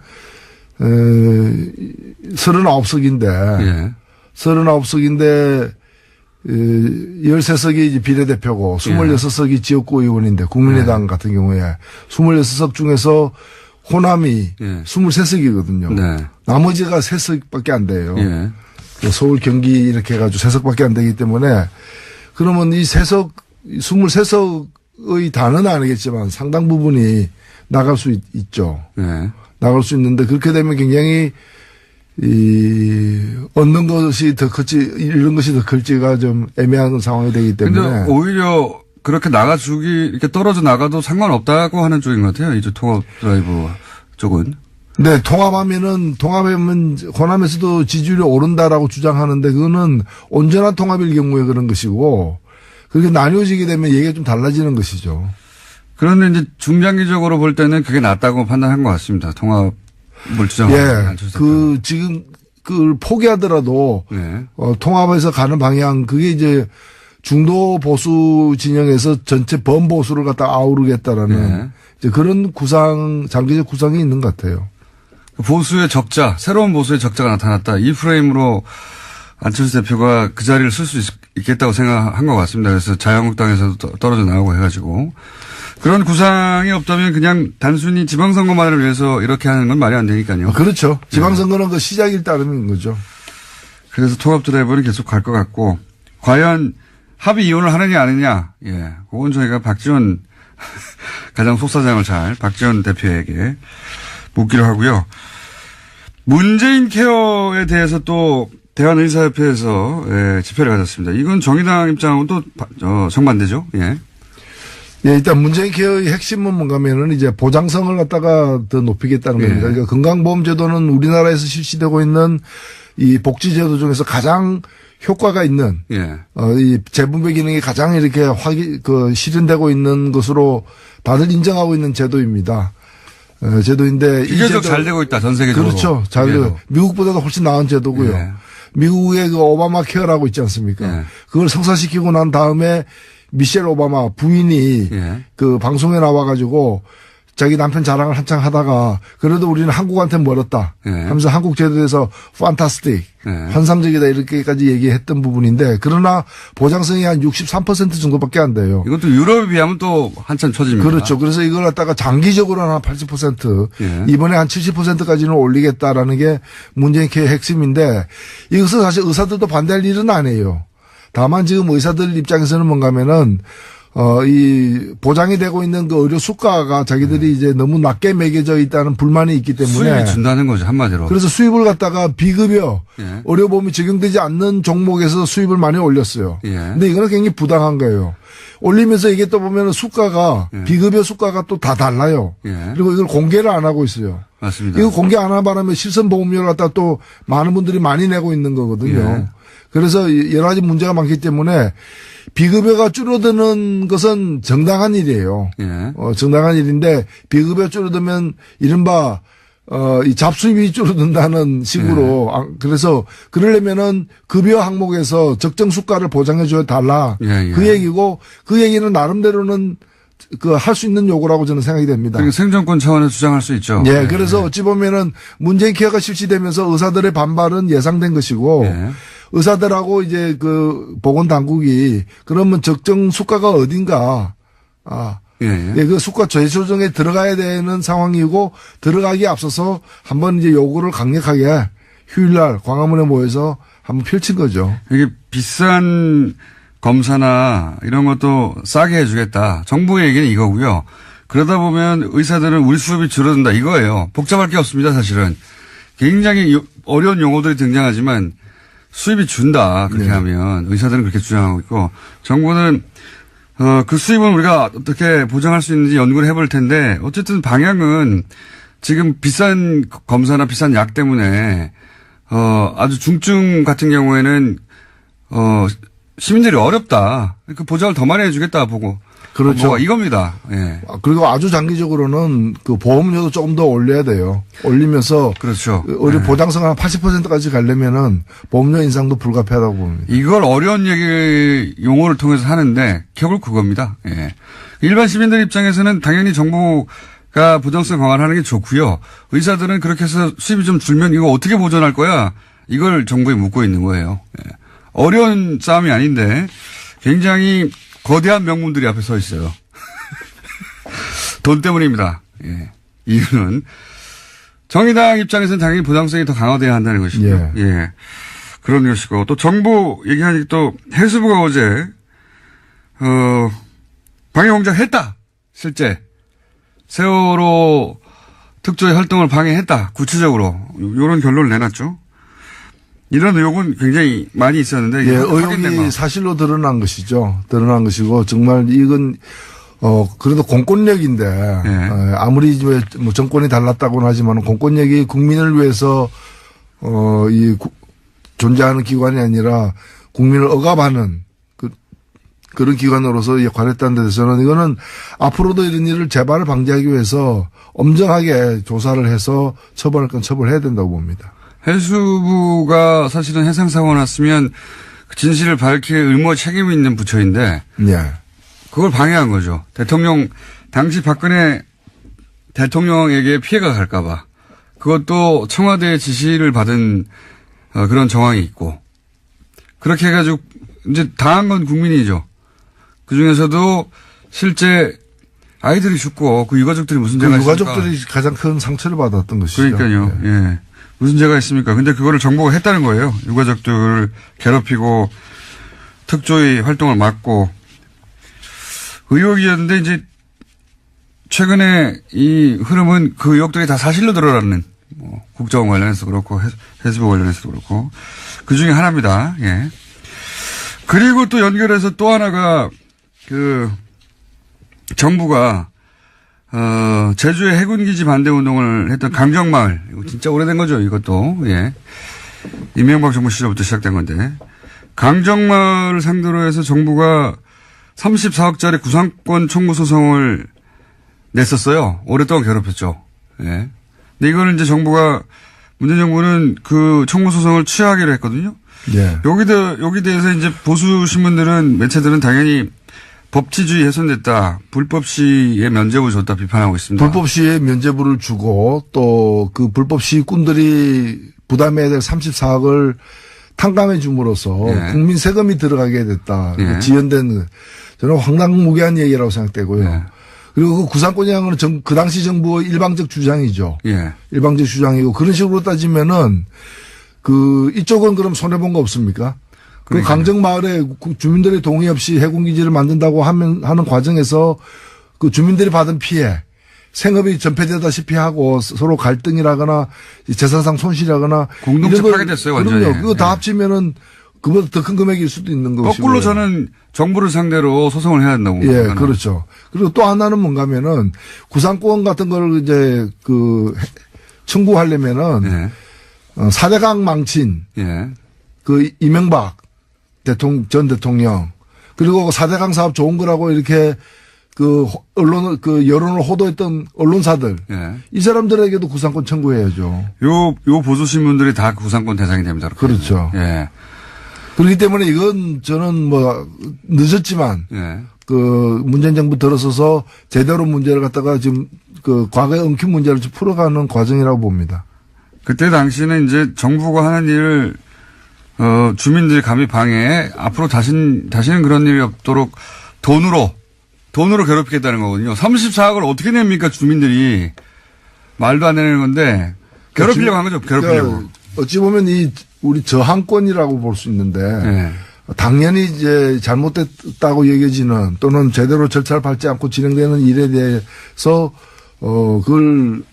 39석인데 예. 39석인데 13석이 이제 비례대표고 26석이 지역구 의원인데 국민의당 같은 경우에 26석 중에서 호남이 23석이거든요. 네. 나머지가 3석밖에 안 돼요. 예. 서울, 경기 이렇게 해가지고 3석밖에 안 되기 때문에 그러면 이 23석의 다는 아니겠지만 상당 부분이 나갈 수 있죠. 예. 나갈 수 있는데 그렇게 되면 굉장히 얻는 것이 더 클지 잃는 것이 더 클지가 좀 애매한 상황이 되기 때문에. 근데 오히려 그렇게 나가주기 이렇게 떨어져 나가도 상관없다고 하는 쪽인 것 같아요. 이제 통합 드라이브 쪽은. 네, 통합하면 호남에서도 지지율이 오른다라고 주장하는데 그거는 온전한 통합일 경우에 그런 것이고 그렇게 나뉘어지게 되면 얘기가 좀 달라지는 것이죠. 그런데 이제 중장기적으로 볼 때는 그게 낫다고 판단한 것 같습니다. 통합을 주장하는. 예, 지금 그걸 포기하더라도 네. 통합해서 가는 방향 그게 이제 중도 보수 진영에서 전체 범보수를 갖다 아우르겠다라는 네. 이제 그런 장기적 구상이 있는 것 같아요. 보수의 적자, 새로운 보수의 적자가 나타났다. 이 프레임으로 안철수 대표가 그 자리를 쓸 수 있겠다고 생각한 것 같습니다. 그래서 자유한국당에서도 떨어져 나오고 해가지고. 그런 구상이 없다면 그냥 단순히 지방선거만을 위해서 이렇게 하는 건 말이 안 되니까요. 그렇죠. 지방선거는 그 시작일 따름인 거죠. 그래서 통합 드라이브는 계속 갈 것 같고, 과연 합의 이혼을 하느냐 안 하느냐, 예. 그건 저희가 박지원 가장 속사정을 박지원 대표에게 묻기로 하고요. 문재인 케어에 대해서 또 대한의사협회에서 집회를 가졌습니다. 이건 정의당 입장하고는 또 정반대죠. 예. 예, 일단 문재인 케어의 핵심은 뭔가면은 이제 보장성을 갖다가 더 높이겠다는 겁니다. 그러니까 건강보험제도는 우리나라에서 실시되고 있는 이 복지제도 중에서 가장 효과가 있는 이 재분배 기능이 가장 이렇게 실현되고 있는 것으로 다들 인정하고 있는 제도입니다. 제도인데 이게 더 잘 되고 있다 전 세계적으로. 그렇죠. 잘 되고 미국보다도 훨씬 나은 제도고요. 예. 미국의 그 오바마 케어라고 있지 않습니까? 예. 그걸 성사시키고 난 다음에 미셸 오바마 부인이 그 방송에 나와가지고 자기 남편 자랑을 한창 하다가 그래도 우리는 한국한테 멀었다 하면서 한국 제도에서 판타스틱 환상적이다 이렇게까지 얘기했던 부분인데 그러나 보장성이 한 63% 정도밖에 안 돼요. 이것도 유럽에 비하면 또 한참 처집니다. 그렇죠. 그래서 이걸 갖다가 장기적으로는 한 80% 이번에 한 70%까지는 올리겠다라는 게 문재인 케어의 핵심인데 이것은 사실 의사들도 반대할 일은 아니에요. 다만 지금 의사들 입장에서는 뭔가면은 이 보장이 되고 있는 그 의료 수가가 자기들이 이제 너무 낮게 매겨져 있다는 불만이 있기 때문에 수입이 준다는 거죠 한마디로. 그래서 수입을 갖다가 비급여 의료보험이 적용되지 않는 종목에서 수입을 많이 올렸어요. 근데 이거는 굉장히 부당한 거예요. 올리면서 이게 또 보면 수가가 비급여 수가가 또 다 달라요. 그리고 이걸 공개를 안 하고 있어요. 맞습니다. 이거 공개 안 하는 바람에 실손보험료를 갖다 또 많은 분들이 많이 내고 있는 거거든요. 그래서 여러 가지 문제가 많기 때문에 비급여가 줄어드는 것은 정당한 일이에요. 정당한 일인데 비급여 줄어들면 이른바 이 잡수입이 줄어든다는 식으로 그래서 그러려면은 급여 항목에서 적정 수가를 보장해 줘야 달라. 그 얘기고 그 얘기는 나름대로는 할 수 있는 요구라고 저는 생각이 됩니다. 그러니까 생존권 차원에서 주장할 수 있죠. 예, 그래서 어찌 보면은 문재인 케어가 실시되면서 의사들의 반발은 예상된 것이고 의사들하고 이제 그 보건당국이 그러면 적정 수가가 어딘가 그 수가 재조정에 들어가야 되는 상황이고 들어가기에 앞서서 한번 이제 요구를 강력하게 휴일날 광화문에 모여서 한번 펼친 거죠. 이게 비싼 검사나 이런 것도 싸게 해주겠다. 정부의 얘기는 이거고요. 그러다 보면 의사들은 우리 수입이 줄어든다 이거예요. 복잡할 게 없습니다 사실은. 굉장히 어려운 용어들이 등장하지만 수입이 준다 그렇게 하면 의사들은 그렇게 주장하고 있고 정부는 그 수입은 우리가 어떻게 보장할 수 있는지 연구를 해볼 텐데 어쨌든 방향은 지금 비싼 검사나 비싼 약 때문에 아주 중증 같은 경우에는 시민들이 어렵다. 그 보장을 더 많이 해주겠다 보고. 그렇죠. 이겁니다. 예. 그리고 아주 장기적으로는 그 보험료도 조금 더 올려야 돼요. 올리면서. 그렇죠. 우리 보장성 한 80%까지 가려면은 보험료 인상도 불가피하다고 봅니다. 이걸 어려운 얘기 용어를 통해서 하는데 결국 그겁니다. 예. 일반 시민들 입장에서는 당연히 정부가 보장성 강화하는 게 좋고요. 의사들은 그렇게 해서 수입이 좀 줄면 이거 어떻게 보전할 거야? 이걸 정부에 묻고 있는 거예요. 예. 어려운 싸움이 아닌데 굉장히 거대한 명문들이 앞에 서 있어요. 돈 때문입니다. 예. 이유는 정의당 입장에서는 당연히 보장성이 더 강화돼야 한다는 것이고요. 예. 예. 그런 것이고 또 정부 얘기하니까 또 해수부가 어제 방해공작 했다. 실제 세월호 특조위 활동을 방해했다. 구체적으로 이런 결론을 내놨죠. 이런 의혹은 굉장히 많이 있었는데. 예, 의혹이 사실로 드러난 것이죠. 드러난 것이고, 정말 이건, 그래도 공권력인데, 예. 아무리 뭐 정권이 달랐다고는 하지만 공권력이 국민을 위해서, 존재하는 기관이 아니라 국민을 억압하는 그런 기관으로서 역할을 했다는 데 대해서는 이거는 앞으로도 이런 일을 재발을 방지하기 위해서 엄정하게 조사를 해서 처벌할 건 처벌해야 된다고 봅니다. 해수부가 사실은 해상사고가 났으면 그 진실을 밝힐 의무와 책임이 있는 부처인데. 예. 그걸 방해한 거죠. 당시 박근혜 대통령에게 피해가 갈까봐. 그것도 청와대의 지시를 받은 그런 정황이 있고. 그렇게 해가지고 이제 당한 건 국민이죠. 그 중에서도 실제 아이들이 죽고 그 유가족들이 무슨 죄가 있습니까? 유가족들이 가장 큰 상처를 받았던 것이죠. 그러니까요. 예. 예. 무슨 죄가 있습니까? 근데 그거를 정부가 했다는 거예요. 유가족들을 괴롭히고 특조위 활동을 막고 의혹이었는데 이제 최근에 이 흐름은 그 의혹들이 다 사실로 드러나는 국정원 관련해서 그렇고 해수부 관련해서도 그렇고 그 중에 하나입니다. 예. 그리고 또 연결해서 또 하나가 그 정부가 제주의 해군기지 반대 운동을 했던 강정마을. 이거 진짜 오래된 거죠, 이것도. 예. 이명박 정부 시절부터 시작된 건데. 강정마을을 상대로 해서 정부가 34억짜리 구상권 청구 소송을 냈었어요. 오랫동안 괴롭혔죠. 예. 근데 이거는 이제 문재인 정부는 그 청구 소송을 취하하기로 했거든요. 예. 여기 대해서 이제 보수 신문들은, 매체들은 당연히 법치주의 훼손됐다. 불법 시에 면죄부 줬다 비판하고 있습니다. 불법 시에 면죄부를 주고 또 그 불법 시꾼들이 부담해야 될 34억을 탕감해 줌으로써 예. 국민 세금이 들어가게 됐다. 예. 지연된 저는 황당무계한 얘기라고 생각되고요. 예. 그리고 그 구상권이라는 건 그 당시 정부의 일방적 주장이죠. 예. 일방적 주장이고 그런 식으로 따지면은 이쪽은 그럼 손해본 거 없습니까? 그 강정마을에 주민들의 동의 없이 해군기지를 만든다고 하는 과정에서 그 주민들이 받은 피해, 생업이 전폐되다시피 하고 서로 갈등이라거나 재산상 손실이라거나. 공동체 파괴됐어요, 완전히. 그럼요. 그거 다 합치면은 그보다 더 큰 금액일 수도 있는 것이고. 거꾸로 저는 정부를 상대로 소송을 해야 된다고 봅니다. 예, 그렇죠. 그리고 또 하나는 뭔가 하면은 구상권 같은 걸 이제 청구하려면은 예. 4대강 망친. 예. 이명박 전 대통령 그리고 4대강 사업 좋은 거라고 이렇게 여론을 호도했던 언론사들. 예. 이 사람들에게도 구상권 청구해야죠. 요 보수신문들이 다 구상권 대상이 됩니다. 그렇죠. 예. 그렇기 때문에 이건 저는 늦었지만. 예. 문재인 정부 들어서서 제대로 문제를 갖다가 지금 과거에 엉킨 문제를 좀 풀어가는 과정이라고 봅니다. 그때 당시는 이제 정부가 하는 일을 주민들이 감히 방해해 앞으로 다시는 그런 일이 없도록 돈으로 괴롭히겠다는 거거든요. 34억을 어떻게 냅니까 주민들이. 말도 안 되는 건데 괴롭히려고 한 거죠. 괴롭히려고. 그러니까 어찌 보면 우리 저항권이라고 볼 수 있는데 네. 당연히 이제 잘못됐다고 여겨지는 또는 제대로 절차를 밟지 않고 진행되는 일에 대해서 그걸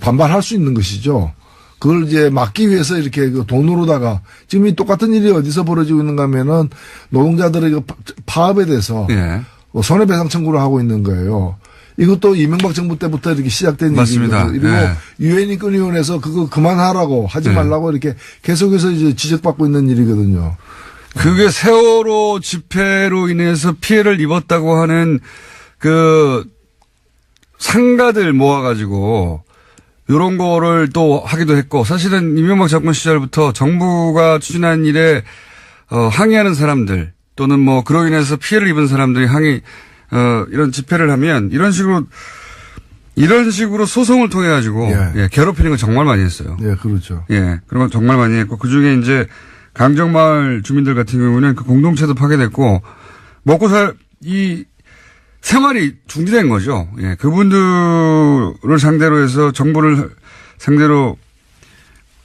반발할 수 있는 것이죠. 그걸 이제 막기 위해서 이렇게 돈으로다가 지금 이 똑같은 일이 어디서 벌어지고 있는가 하면은 노동자들의 파업에 대해서 예. 손해배상 청구를 하고 있는 거예요. 이것도 이명박 정부 때부터 이렇게 시작된 맞습니다. 일이거든요. 그리고 예. 유엔 인권위원회에서 그거 그만하라고 하지 예. 말라고 이렇게 계속해서 이제 지적받고 있는 일이거든요. 그게 세월호 집회로 인해서 피해를 입었다고 하는 그 상가들 모아가지고 이런 거를 또 하기도 했고 사실은 이명박 정권 시절부터 정부가 추진한 일에 항의하는 사람들 또는 뭐 그로 인해서 피해를 입은 사람들이 이런 집회를 하면 이런 식으로 소송을 통해 가지고 예. 괴롭히는 걸 정말 많이 했어요. 예, 그렇죠. 예, 그런 걸 정말 많이 했고 그 중에 이제 강정마을 주민들 같은 경우는 그 공동체도 파괴됐고 먹고 이 생활이 중지된 거죠. 예, 그분들을 상대로 해서 정부를 상대로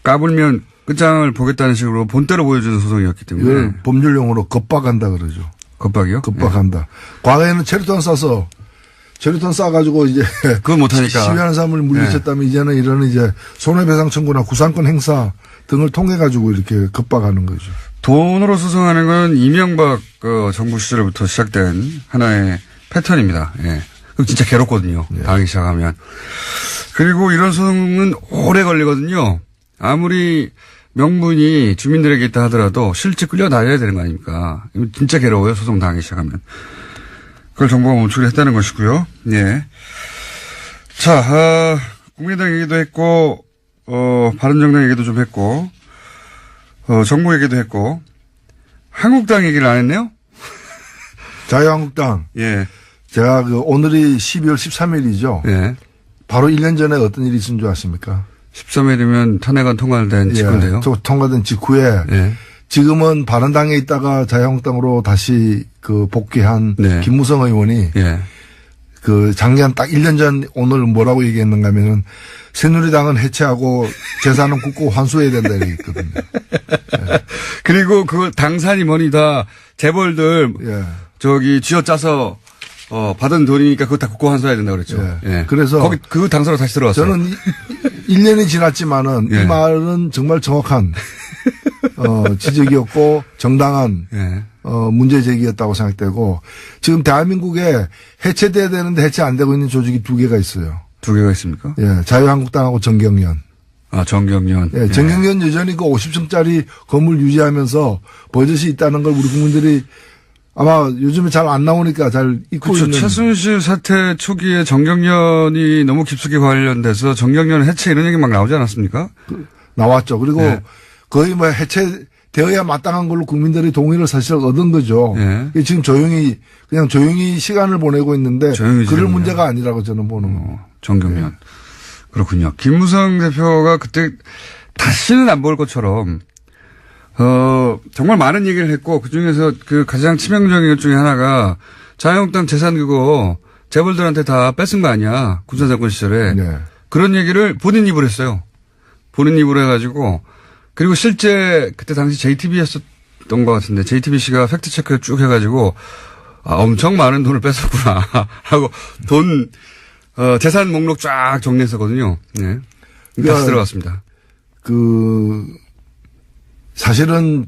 까불면 끝장을 보겠다는 식으로 본때로 보여주는 소송이었기 때문에. 이걸 법률용어로 겁박한다 그러죠. 겁박이요? 겁박한다. 과거에는 체류탄 쏴가지고 이제. 그건 못하니까. 시위하는 사람을 물리쳤다면 이제는 이런 이제 손해배상 청구나 구상권 행사 등을 통해 가지고 이렇게 겁박하는 거죠. 돈으로 소송하는 건 이명박 정부 시절부터 시작된 하나의 패턴입니다. 예. 그거 진짜 괴롭거든요. 예. 당하기 시작하면. 그리고 이런 소송은 오래 걸리거든요. 아무리 명분이 주민들에게 있다 하더라도 실제 끌려다녀야 되는 거 아닙니까? 이거 진짜 괴로워요. 소송 당하기 시작하면. 그걸 정부가 멈추려 했다는 것이고요. 예. 자, 국민의당 얘기도 했고, 바른정당 얘기도 좀 했고, 정부 얘기도 했고, 한국당 얘기를 안 했네요? 자유한국당. 예. 제가 오늘이 12월 13일이죠. 예. 바로 1년 전에 어떤 일이 있은 줄 아십니까? 13일이면 탄핵안 통과된 직후인데요. 예, 통과된 직후에 예. 지금은 바른당에 있다가 자유한국당으로 다시 복귀한 네. 김무성 의원이 예. 작년 딱 1년 전 오늘 뭐라고 얘기했는가 하면은 새누리당은 해체하고 재산은 굳고 환수해야 된다 이랬거든요. 예. 그리고 그 당산이 뭐니 다 재벌들 예. 쥐어짜서 받은 돈이니까 그거 다 국고 환수해야 된다고 그랬죠. 예. 예. 그래서 거기 그 당사로 다시 들어왔어요. 저는 1년이 지났지만은 예. 이 말은 정말 정확한 지적이었고 정당한 예. 문제 제기였다고 생각되고 지금 대한민국에 해체돼야 되는데 해체 안 되고 있는 조직이 두 개가 있어요. 두 개가 있습니까? 예, 자유한국당하고 정경련. 아, 정경련. 예, 정경련 여전히 그 50층짜리 건물 유지하면서 버젓이 있다는 걸 우리 국민들이 아마 요즘에 잘 안 나오니까 잘 잊고 그렇죠. 있는. 최순실 사태 초기에 정경련이 너무 깊숙이 관련돼서 정경련 해체 이런 얘기 막 나오지 않았습니까? 나왔죠. 그리고 예. 거의 뭐 해체되어야 마땅한 걸로 국민들이 동의를 사실 얻은 거죠. 예. 지금 그냥 조용히 시간을 보내고 있는데 조용히 그럴 지내군요. 문제가 아니라고 저는 보는 거. 정경련. 그렇군요. 김무성 대표가 그때 다시는 안 볼 것처럼 정말 많은 얘기를 했고 그중에서 그 가장 치명적인 것 중에 하나가 자유한국당 재산 그거 재벌들한테 다 뺏은 거 아니야. 군사정권 시절에. 네. 그런 얘기를 본인 입으로 했어요. 본인 입으로 해가지고 그리고 실제 그때 당시 JTBC였던 것 같은데 JTBC가 팩트체크를 쭉 해가지고 엄청 많은 돈을 뺏었구나 하고 재산 목록 쫙 정리했었거든요. 네. 다시 들어갔습니다. 사실은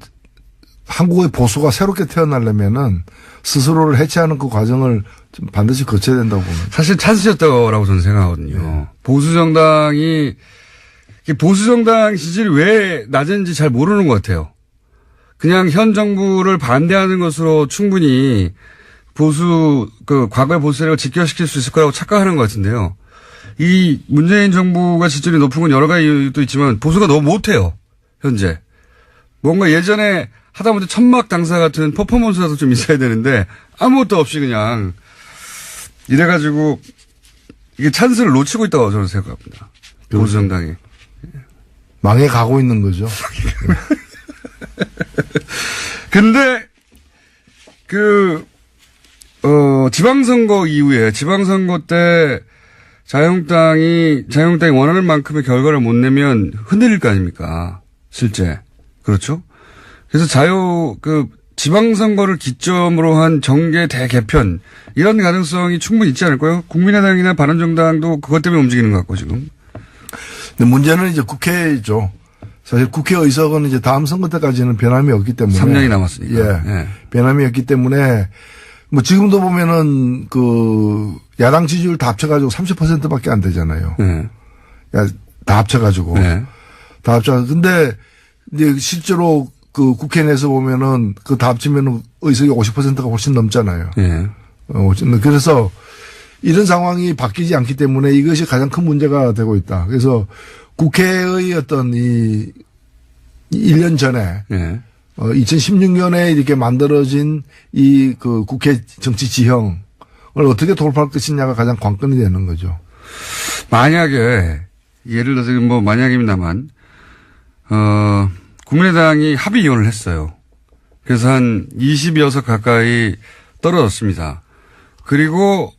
한국의 보수가 새롭게 태어나려면은 스스로를 해체하는 그 과정을 좀 반드시 거쳐야 된다고 봅니다. 사실 찬스였다고 저는 생각하거든요. 네. 보수정당 지지율이 왜 낮은지 잘 모르는 것 같아요. 그냥 현 정부를 반대하는 것으로 충분히 과거의 보수 세력을 직결시킬 수 있을 거라고 착각하는 것 같은데요. 이 문재인 정부가 지지율이 높은 건 여러 가지 이유도 있지만 보수가 너무 못해요. 현재. 뭔가 예전에 하다못해 천막 당사 같은 퍼포먼스라도 좀 있어야 되는데 아무것도 없이 그냥 이래가지고 이게 찬스를 놓치고 있다고 저는 생각합니다. 보수정당이. 망해 가고 있는 거죠. 근데 지방선거 이후에 지방선거 때 자유한국당이 원하는 만큼의 결과를 못 내면 흔들릴 거 아닙니까? 실제. 그렇죠? 그래서 지방선거를 기점으로 한 정계 대개편, 이런 가능성이 충분히 있지 않을까요? 국민의당이나 바른정당도 그것 때문에 움직이는 것 같고, 지금. 근데 문제는 이제 국회죠. 사실 국회 의석은 이제 다음 선거 때까지는 변함이 없기 때문에. 3년이 남았으니까. 예. 변함이 없기 때문에, 지금도 보면은 야당 지지율 다 합쳐가지고 30%밖에 안 되잖아요. 네. 다 합쳐가지고. 네. 다 합쳐가지고. 근데 이제 실제로 그 국회 내에서 보면은 그 다 합치면은 의석이 50%가 훨씬 넘잖아요. 네. 그래서 이런 상황이 바뀌지 않기 때문에 이것이 가장 큰 문제가 되고 있다. 그래서 국회의 어떤 이 1년 전에 네. 2016년에 이렇게 만들어진 이 그 국회 정치 지형을 어떻게 돌파할 것이냐가 가장 관건이 되는 거죠. 만약에 예를 들어서 뭐 만약입니다만 국민의당이 합의 이혼을 했어요. 그래서 한 20여 석 가까이 떨어졌습니다. 그리고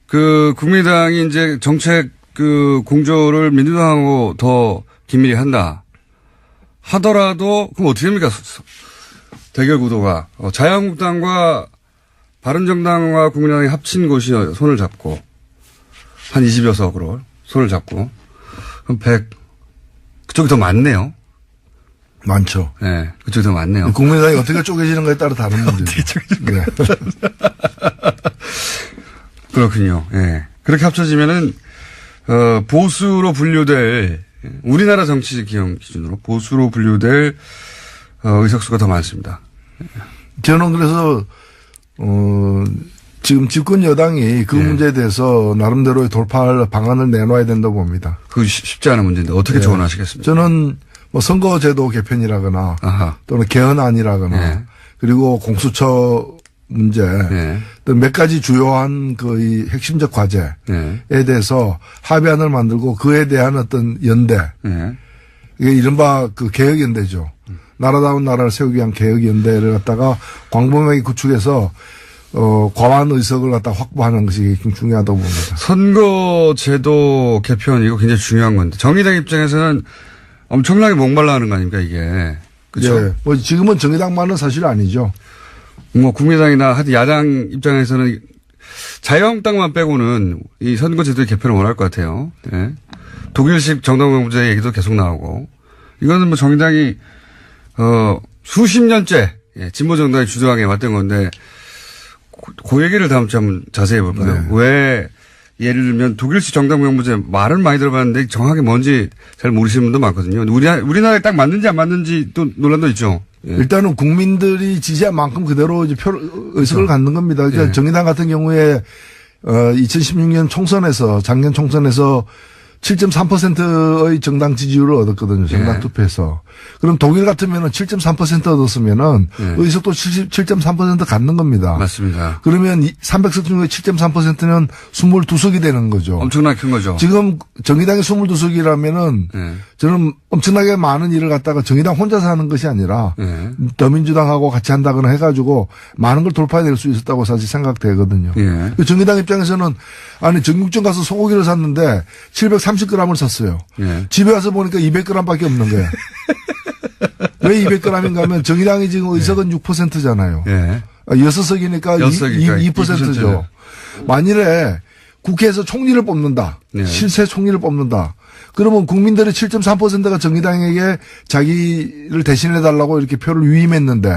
그 국민의당이 이제 정책 그 공조를 민주당하고 더 긴밀히 한다 하더라도 그럼 어떻게 됩니까? 대결 구도가 자유한국당과 바른정당과 국민의당이 합친 곳이 손을 잡고 한 20여 석으로 손을 잡고 그럼 100 그쪽이 더 많네요. 많죠. 네, 그쪽이 더 많네요. 국민의당이 어떻게 쪼개지는가에 따라 다른 문제죠. 네. 그렇군요. 예. 네. 그렇게 합쳐지면은 보수로 분류될 우리나라 정치 기형 기준으로 보수로 분류될 의석수가 더 많습니다. 저는 그래서 지금 집권 여당이 그 문제에 대해서 나름대로의 돌파할 방안을 내놔야 된다고 봅니다. 그 쉽지 않은 문제인데 어떻게 조언하시겠습니까? 저는 뭐 선거제도 개편이라거나 아하. 또는 개헌안이라거나 그리고 공수처 문제 또 몇 가지 주요한 그 이 핵심적 과제에 대해서 합의안을 만들고 그에 대한 어떤 연대 이게 이른바 그 개혁연대죠. 나라다운 나라를 세우기 위한 개혁연대를 갖다가 광범위하게 구축해서 과반 의석을 갖다 확보하는 것이 굉장히 중요하다고 봅니다. 선거제도 개편 이거 굉장히 중요한 건데 정의당 입장에서는 엄청나게 목말라 하는 거 아닙니까 이게. 그렇죠. 예. 뭐 지금은 정의당만은 사실 아니죠. 뭐 국민의당이나 하여튼 야당 입장에서는 자유한국당만 빼고는 이 선거제도의 개편을 원할 것 같아요. 네. 독일식 정당명부제 얘기도 계속 나오고 이거는 뭐 정의당이 수십 년째 진보 정당이 주도하게 왔던 건데 그 얘기를 다음 주에 한번 자세히 해볼까요? 네. 왜 예를 들면 독일식 정당명부제 말은 많이 들어봤는데 정확하게 뭔지 잘 모르시는 분도 많거든요. 우리나라에 딱 맞는지 안 맞는지 또 논란도 있죠. 예. 일단은 국민들이 지지한 만큼 그대로 이제 의석을 갖는 겁니다. 그러니까 정의당 같은 경우에 2016년 총선에서 작년 총선에서 7.3%의 정당 지지율을 얻었거든요. 정당 투표에서. 그럼 독일 같으면은 7.3% 얻었으면은 의석도 7.3% 갖는 겁니다. 맞습니다. 그러면 300석 중에 7.3%는 22석이 되는 거죠. 엄청나게 큰 거죠. 지금 정의당이 22석이라면은 저는 엄청나게 많은 일을 갖다가 정의당 혼자서 하는 것이 아니라 더민주당하고 같이 한다거나 해가지고 많은 걸 돌파해낼 수 있었다고 사실 생각되거든요. 정의당 입장에서는 아니 정육점 가서 소고기를 샀는데 730g을 샀어요. 집에 와서 보니까 200g밖에 없는 거예요. 왜 200g인가 하면 정의당이 지금 의석은 6%잖아요. 6석이니까 2%죠. 만일에 국회에서 총리를 뽑는다. 실세 총리를 뽑는다. 그러면 국민들의 7.3%가 정의당에게 자기를 대신해달라고 이렇게 표를 위임했는데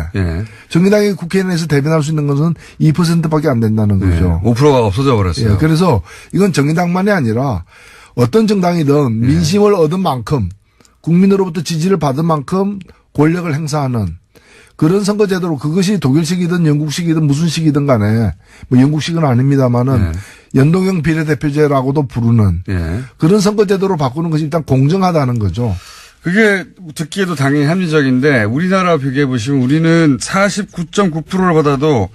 정의당이 국회 내에서 대변할 수 있는 것은 2%밖에 안 된다는 거죠. 5%가 없어져 버렸어요. 그래서 이건 정의당만이 아니라 어떤 정당이든 민심을 얻은 만큼 국민으로부터 지지를 받은 만큼 권력을 행사하는 그런 선거제도로 그것이 독일식이든 영국식이든 무슨 식이든 간에 뭐 영국식은 아닙니다만은 연동형 비례대표제라고도 부르는 그런 선거제도로 바꾸는 것이 일단 공정하다는 거죠. 그게 듣기에도 당연히 합리적인데 우리나라 비교해 보시면 우리는 49.9%를 받아도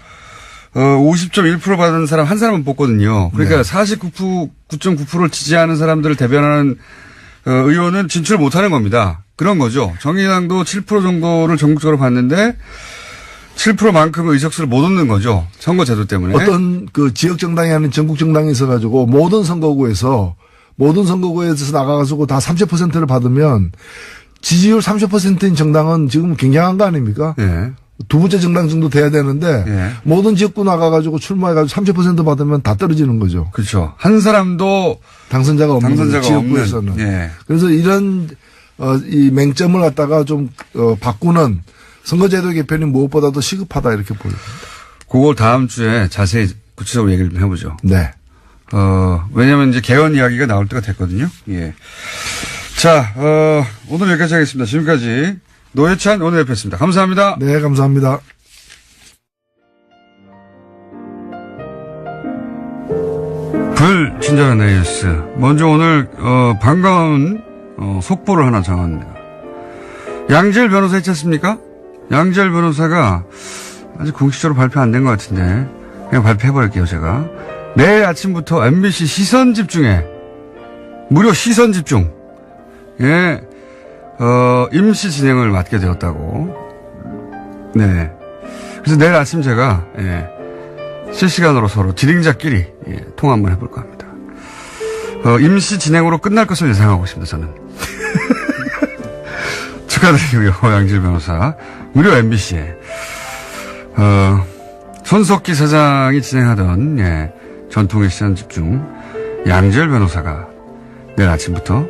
50.1% 받은 사람 한 사람은 뽑거든요. 그러니까 49.9%를 지지하는 사람들을 대변하는 의원은 진출을 못하는 겁니다. 그런 거죠. 정의당도 7% 정도를 전국적으로 받는데 7%만큼의 의석수를 못 얻는 거죠. 선거제도 때문에. 어떤 그 지역 정당이 아닌 전국 정당이 있어가지고 모든 선거구에서 나가가지고 다 30%를 받으면 지지율 30%인 정당은 지금 굉장한 거 아닙니까? 두 번째 정당 정도 돼야 되는데 모든 지역구 나가가지고 출마해가지고 30% 받으면 다 떨어지는 거죠. 그렇죠. 한 사람도 당선자가 없는 지역구에서는. 그래서 이런 이 맹점을 갖다가 좀 바꾸는 선거제도 개편이 무엇보다도 시급하다 이렇게 보입니다. 그걸 다음 주에 자세히 구체적으로 얘기를 좀 해보죠. 네. 왜냐면 이제 개헌 이야기가 나올 때가 됐거든요. 예. 자, 오늘 여기까지 하겠습니다. 지금까지 노회찬 원내대표였습니다. 감사합니다. 네, 감사합니다. 불친절한 뉴스. 먼저 오늘, 반가운, 속보를 하나 전합니다. 양지열 변호사 있지 않습니까? 양지열 변호사가 아직 공식적으로 발표 안 된 것 같은데, 그냥 발표해버릴게요, 제가. 내일 아침부터 MBC 시선 집중에, 무료 시선 집중, 예, 임시 진행을 맡게 되었다고. 네. 그래서 내일 아침 제가, 예, 실시간으로 서로 진행자끼리, 예, 통화 한번 해볼까 합니다. 임시 진행으로 끝날 것을 예상하고 있습니다, 저는. 축하드리고요, 양지열 변호사. 무료 MBC에. 손석기 사장이 진행하던, 예, 전통의 시선 집중, 양지열 변호사가 내일 아침부터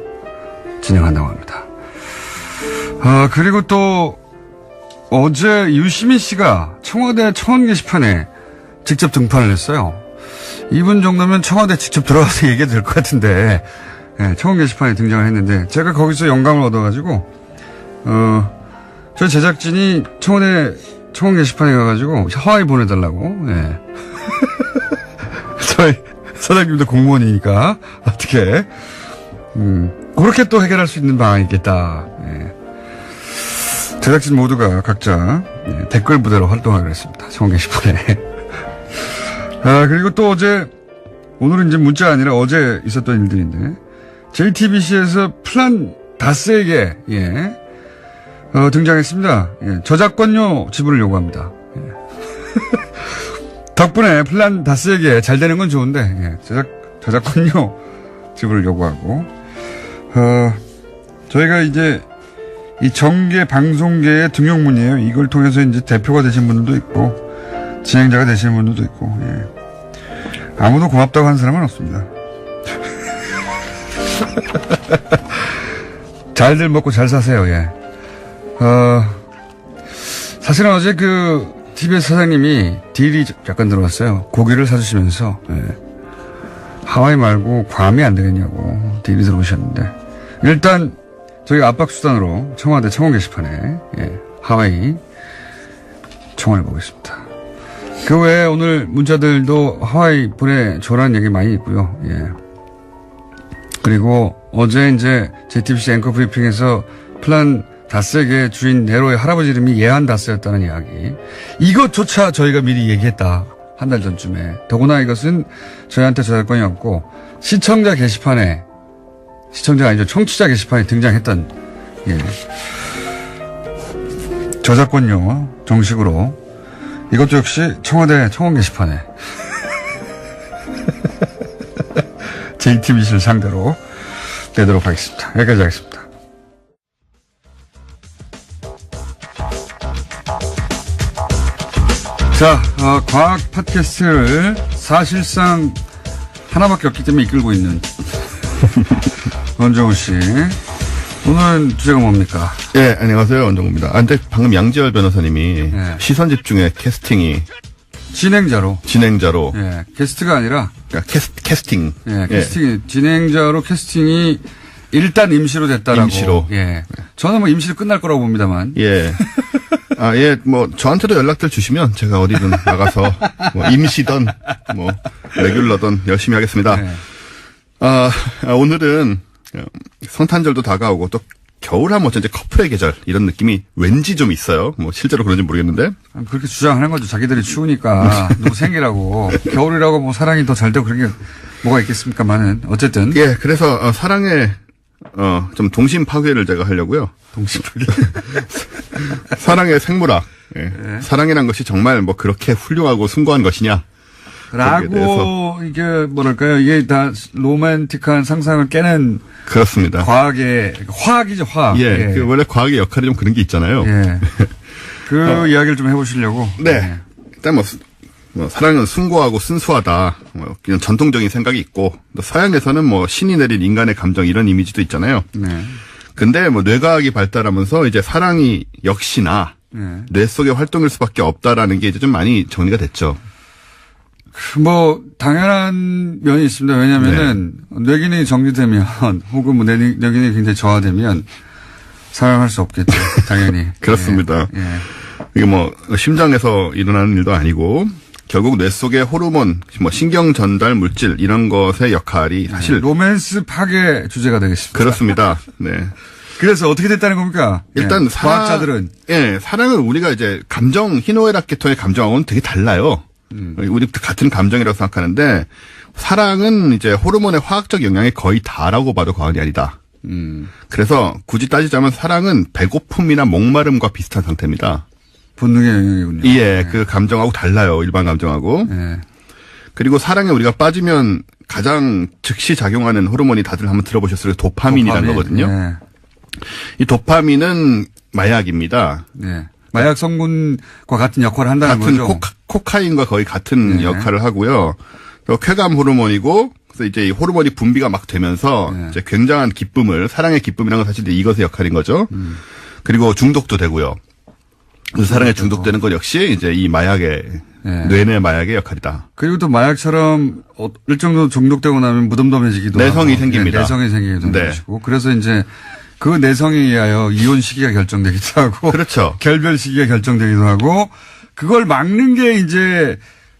진행한다고 합니다. 그리고 또, 어제 유시민 씨가 청와대 청원 게시판에 직접 등판을 했어요. 이분 정도면 청와대 직접 들어가서 얘기해도 될 것 같은데, 예, 청원 게시판에 등장을 했는데, 제가 거기서 영감을 얻어가지고, 저희 제작진이 청와대 청원 게시판에 가가지고 하와이 보내달라고, 예. 저희 사장님도 공무원이니까, 어떻게, 그렇게 또 해결할 수 있는 방안이 있겠다. 예. 제작진 모두가 각자, 예, 댓글 부대로 활동하기로 했습니다. 청원 게시판에. 그리고 또 어제, 오늘은 이제 문자 아니라 어제 있었던 일들인데, JTBC에서 플란 다스에게, 예, 등장했습니다. 예, 저작권료 지불을 요구합니다. 예. 덕분에 플란 다스에게 잘 되는 건 좋은데, 예, 저작권료 지불을 요구하고, 저희가 이제 이 정계 방송계의 등용문이에요. 이걸 통해서 이제 대표가 되신 분들도 있고, 진행자가 되시는 분들도 있고, 예. 아무도 고맙다고 하는 사람은 없습니다. 잘들 먹고 잘 사세요, 예. 사실은 어제 TBS 사장님이 딜이 약간 들어왔어요. 고기를 사주시면서, 예. 하와이 말고 괌이 안 되겠냐고 딜이 들어오셨는데, 일단, 저희가 압박수단으로 청와대 청원 게시판에, 예, 하와이 청원해보겠습니다. 그 외에 오늘 문자들도 하와이 보내줘라는 얘기 많이 있고요. 예. 그리고 어제 이제 JTBC 앵커 브리핑에서 플란 다스에게 주인 네로의 할아버지 이름이 예한 다스였다는 이야기. 이것조차 저희가 미리 얘기했다. 한 달 전쯤에. 더구나 이것은 저희한테 저작권이 없고 시청자 게시판에, 시청자가 아니죠, 청취자 게시판에 등장했던, 예, 저작권료 정식으로 이것도 역시 청와대 청원 게시판에 JTBC를 상대로 내도록 하겠습니다. 여기까지 하겠습니다. 자, 과학 팟캐스트를 사실상 하나밖에 없기 때문에 이끌고 있는 원정우 씨. 오늘 주제가 뭡니까? 예, 안녕하세요. 원정우입니다. 근데 방금 양지열 변호사님이, 예, 시선 집중의 캐스팅이 진행자로. 예, 게스트가 아니라. 그러니까 캐스팅. 예, 캐스팅이, 예, 진행자로 캐스팅이 일단 임시로 됐다라고. 임시로. 예. 저는 뭐 임시로 끝날 거라고 봅니다만. 예. 예, 뭐, 저한테도 연락들 주시면 제가 어디든 나가서, 뭐, 임시든, 뭐, 레귤러든 열심히 하겠습니다. 네. 오늘은 성탄절도 다가오고 또 겨울하면 어쩐지 커플의 계절 이런 느낌이 왠지 좀 있어요. 뭐 실제로 그런지 모르겠는데. 그렇게 주장하는 거죠. 자기들이 추우니까 누구 생기라고. 겨울이라고 뭐 사랑이 더 잘 되고 그런 게 뭐가 있겠습니까만은 어쨌든. 예, 그래서 사랑의 좀 동심 파괴를 제가 하려고요. 동심 파괴. 사랑의 생물학. 예. 네. 사랑이란 것이 정말 뭐 그렇게 훌륭하고 숭고한 것이냐. 라고, 이게, 뭐랄까요. 이게 다 로맨틱한 상상을 깨는. 그렇습니다. 화학이죠, 화학. 예. 예. 원래 과학의 역할이 좀 그런 게 있잖아요. 예. 그 이야기를 좀 해보시려고. 네. 예. 일단 뭐, 사랑은 숭고하고 순수하다. 뭐, 그냥 전통적인 생각이 있고, 또 서양에서는 뭐, 신이 내린 인간의 감정 이런 이미지도 있잖아요. 네. 근데 뭐, 뇌과학이 발달하면서 이제 사랑이 역시나, 네, 뇌 속의 활동일 수밖에 없다라는 게 이제 좀 많이 정리가 됐죠. 뭐 당연한 면이 있습니다. 왜냐하면은 뇌기능이 정지되면 혹은 뭐 뇌기능이 굉장히 저하되면 사용할 수 없겠죠. 당연히. 그렇습니다. 예. 이게 뭐 심장에서 일어나는 일도 아니고 결국 뇌 속의 호르몬, 뭐 신경 전달 물질 이런 것의 역할이 사실 로맨스 파괴 주제가 되겠습니다. 그렇습니다. 네. 그래서 어떻게 됐다는 겁니까? 일단 예. 과학자들은 사랑은 우리가 이제 감정 희노애락 계통의 감정하고는 되게 달라요. 우리 같은 감정이라고 생각하는데 사랑은 이제 호르몬의 화학적 영향이 거의 다라고 봐도 과언이 아니다. 그래서 굳이 따지자면 사랑은 배고픔이나 목마름과 비슷한 상태입니다. 본능의 영역이군요. 예, 그 감정하고 달라요. 일반 감정하고. 예. 그리고 사랑에 우리가 빠지면 가장 즉시 작용하는 호르몬이 다들 한번 들어보셨을 도파민이라는 거거든요. 예. 이 도파민은 마약입니다. 예. 마약 성분과 같은 역할을 한다는 같은 거죠. 코카인과 거의 같은 네. 역할을 하고요. 쾌감 호르몬이고, 그래서 이제 이 호르몬이 분비가 막 되면서 이제 굉장한 기쁨을, 사랑의 기쁨이라는 건 사실 이것의 역할인 거죠. 그리고 중독도 되고요. 그래서 사랑에 중독되는 것 역시 이제 이 마약의 뇌내 마약의 역할이다. 그리고 또 마약처럼 일정 정도 중독되고 나면 무덤덤해지기도 내성이 하고. 생깁니다. 내성이 생기기도 하는 네. 것이고. 그래서 이제 그 내성에 의하여 이혼 시기가 결정되기도 하고. 그렇죠. 결별 시기가 결정되기도 하고. 그걸 막는 게 이제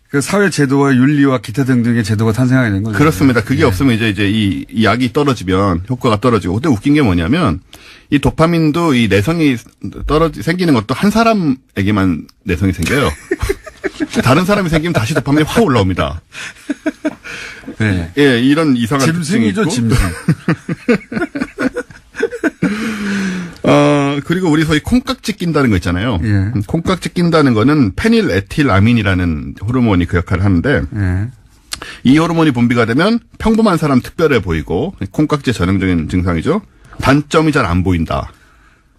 그 사회 제도와 윤리와 기타 등등의 제도가 탄생하게 된 거죠. 그렇습니다. 그게 없으면 이제 이 약이 떨어지면 효과가 떨어지고. 근데 웃긴 게 뭐냐면 이 도파민도 이 내성이 생기는 것도 한 사람에게만 내성이 생겨요. 다른 사람이 생기면 다시 도파민이 확 올라옵니다. 네. 예, 이런 이상한 짐승이죠, 특징이 있고. 짐승. 그리고 우리 소위 콩깍지 낀다는 거 있잖아요. 예. 콩깍지 낀다는 거는 페닐에틸아민이라는 호르몬이 그 역할을 하는데 예. 이 호르몬이 분비가 되면 평범한 사람 특별해 보이고 콩깍지의 전형적인 증상이죠. 단점이 잘 안 보인다.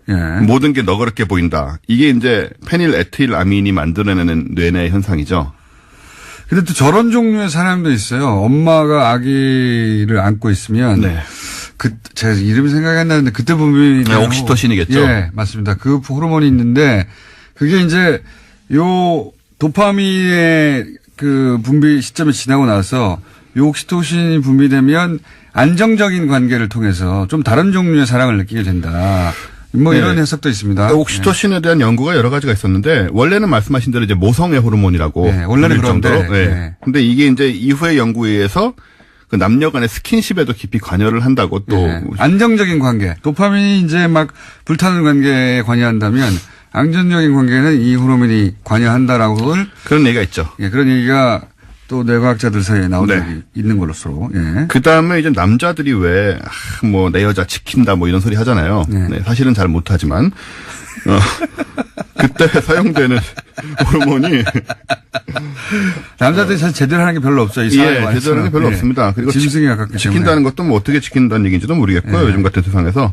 예. 모든 게 너그럽게 보인다. 이게 이제 페닐에틸아민이 만들어내는 뇌내 현상이죠. 근데 또 저런 종류의 사람도 있어요. 엄마가 아기를 안고 있으면. 네. 제가 이름이 생각이 안 나는데 그때 분비. 네, 옥시토신이겠죠. 예, 맞습니다. 그 호르몬이 있는데 그게 이제 요 도파민의 그 분비 시점이 지나고 나서 요 옥시토신이 분비되면 안정적인 관계를 통해서 좀 다른 종류의 사랑을 느끼게 된다. 뭐 이런 해석도 있습니다. 옥시토신에 대한 연구가 여러 가지가 있었는데 원래는 말씀하신 대로 이제 모성의 호르몬이라고. 네, 원래는 정도로. 그런데. 네. 네. 근데 이게 이제 이후의 연구에 의해서 그 남녀 간의 스킨십에도 깊이 관여를 한다고 또. 네. 안정적인 관계. 도파민이 이제 막 불타는 관계에 관여한다면 안정적인 관계는 이 호르몬이 관여한다라고 그런 얘기가 있죠. 예, 그런 얘기가 또 뇌과학자들 사이에 나온 네. 적이 있는 걸로서. 예. 그 다음에 이제 남자들이 왜, 뭐, 내 여자 지킨다 뭐 이런 소리 하잖아요. 네. 네, 사실은 잘 못하지만. 그때 사용되는 호르몬이. 남자들이 사실 제대로 하는 게 별로 없어요. 이 사회에 예, 제대로 하는 게 별로 예. 없습니다. 그리고 짐승에 가깝기 지킨다는 때문에. 것도 뭐 어떻게 지킨다는 얘기인지도 모르겠고요. 예. 요즘 같은 세상에서.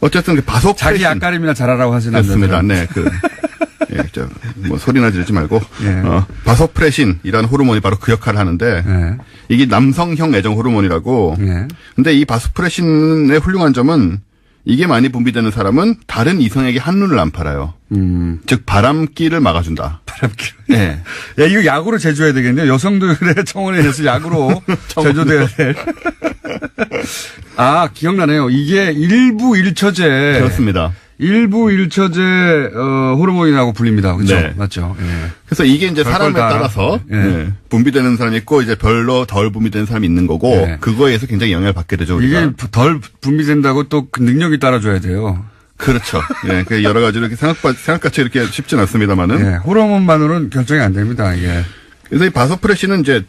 어쨌든 바소프레신. 자기 앞가림이나 잘하라고 하시는 그렇습니다. 남자들은. 네, 뭐 소리나 지르지 말고. 예. 바소프레신이라는 호르몬이 바로 그 역할을 하는데. 예. 이게 남성형 애정 호르몬이라고. 예. 근데 이 바소프레신의 훌륭한 점은 이게 많이 분비되는 사람은 다른 이성에게 한눈을 안 팔아요. 즉 바람기를 막아준다. 바람길. 네. 야, 이거 약으로 제조해야 되겠네요. 여성들의 청원에서 약으로 제조돼야 될. 아, 기억나네요. 이게 일부 일처제. 그렇습니다. 일부 일처제 호르몬이라고 불립니다. 그렇죠? 네. 맞죠? 예. 그래서 이게 이제 별걸 사람에 다 따라서 예. 네, 분비되는 사람이 있고 이제 별로 덜 분비되는 사람이 있는 거고 예. 그거에 의해서 굉장히 영향을 받게 되죠. 우리가. 이게 덜 분비된다고 또 그 능력이 따라줘야 돼요. 그렇죠. 예, 그 여러 가지로 이렇게 생각같이 이렇게 쉽진 않습니다만은. 예. 호르몬만으로는 결정이 안 됩니다. 이게. 그래서 이 바소프레신은 이제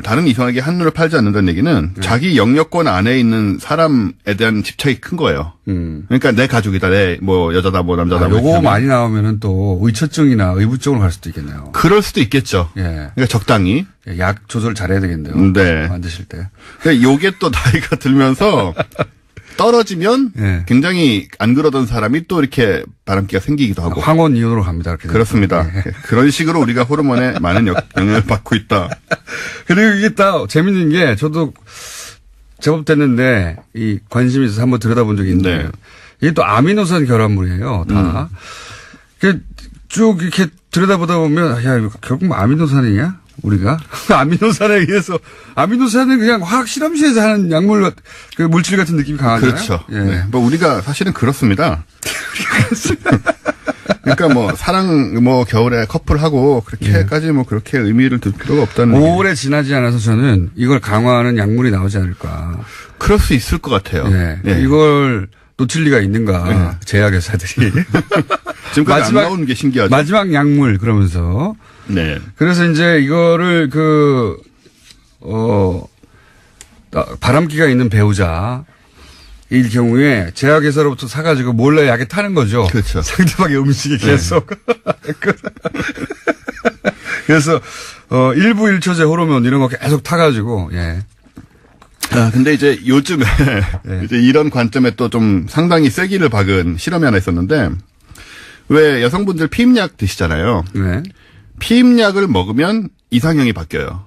다른 이성에게 한눈을 팔지 않는다는 얘기는 자기 영역권 안에 있는 사람에 대한 집착이 큰 거예요. 그러니까 내 가족이다, 내 뭐 여자다, 뭐 남자다. 뭐 요거 이렇게 많이 나오면은 또 의처증이나 의부증으로 갈 수도 있겠네요. 그럴 수도 있겠죠. 예. 그러니까 적당히. 약 조절 잘해야 되겠네요. 네. 만드실 때. 그러니까 요게 또 나이가 들면서 떨어지면 예. 굉장히 안 그러던 사람이 또 이렇게 바람기가 생기기도 하고. 황혼 이혼으로 갑니다. 이렇게 그렇습니다. 예. 그런 식으로 우리가 호르몬에 많은 영향을 받고 있다. 그리고 이게 딱 재밌는 게 저도 제법 됐는데 이 관심이 있어서 한번 들여다본 적이 있는데 네. 이게 또 아미노산 결합물이에요. 다. 쭉 이렇게 들여다보다 보면 야 이거 결국 뭐 아미노산이냐? 우리가 아미노산에 의해서 아미노산은 그냥 화학 실험실에서 하는 약물 그 물질 같은 느낌이 강하잖아요. 그렇죠. 예. 네. 뭐 우리가 사실은 그렇습니다. 그러니까 뭐 사랑 뭐 겨울에 커플하고 그렇게까지 뭐 그렇게 의미를 둘 필요가 없다는. 오래 지나지 않아서 저는 이걸 강화하는 약물이 나오지 않을까. 그럴 수 있을 것 같아요. 예. 예. 이걸 놓칠 리가 있는가. 제약회사들이. 지금까지 안 나오는 게 신기하죠. 마지막 약물 그러면서. 네. 그래서 이제 이거를 바람기가 있는 배우자 일 경우에 제약회사로부터 사가지고 몰래 약에 타는 거죠. 그렇죠. 상대방의 음식에 계속. 그래서 일부 일처제 호르몬 이런 거 계속 타가지고 예. 근데 이제 요즘에 이제 이런 관점에 또 좀 상당히 쐐기를 박은 실험이 하나 있었는데 왜 여성분들 피임약 드시잖아요. 네. 피임약을 먹으면 이상형이 바뀌어요.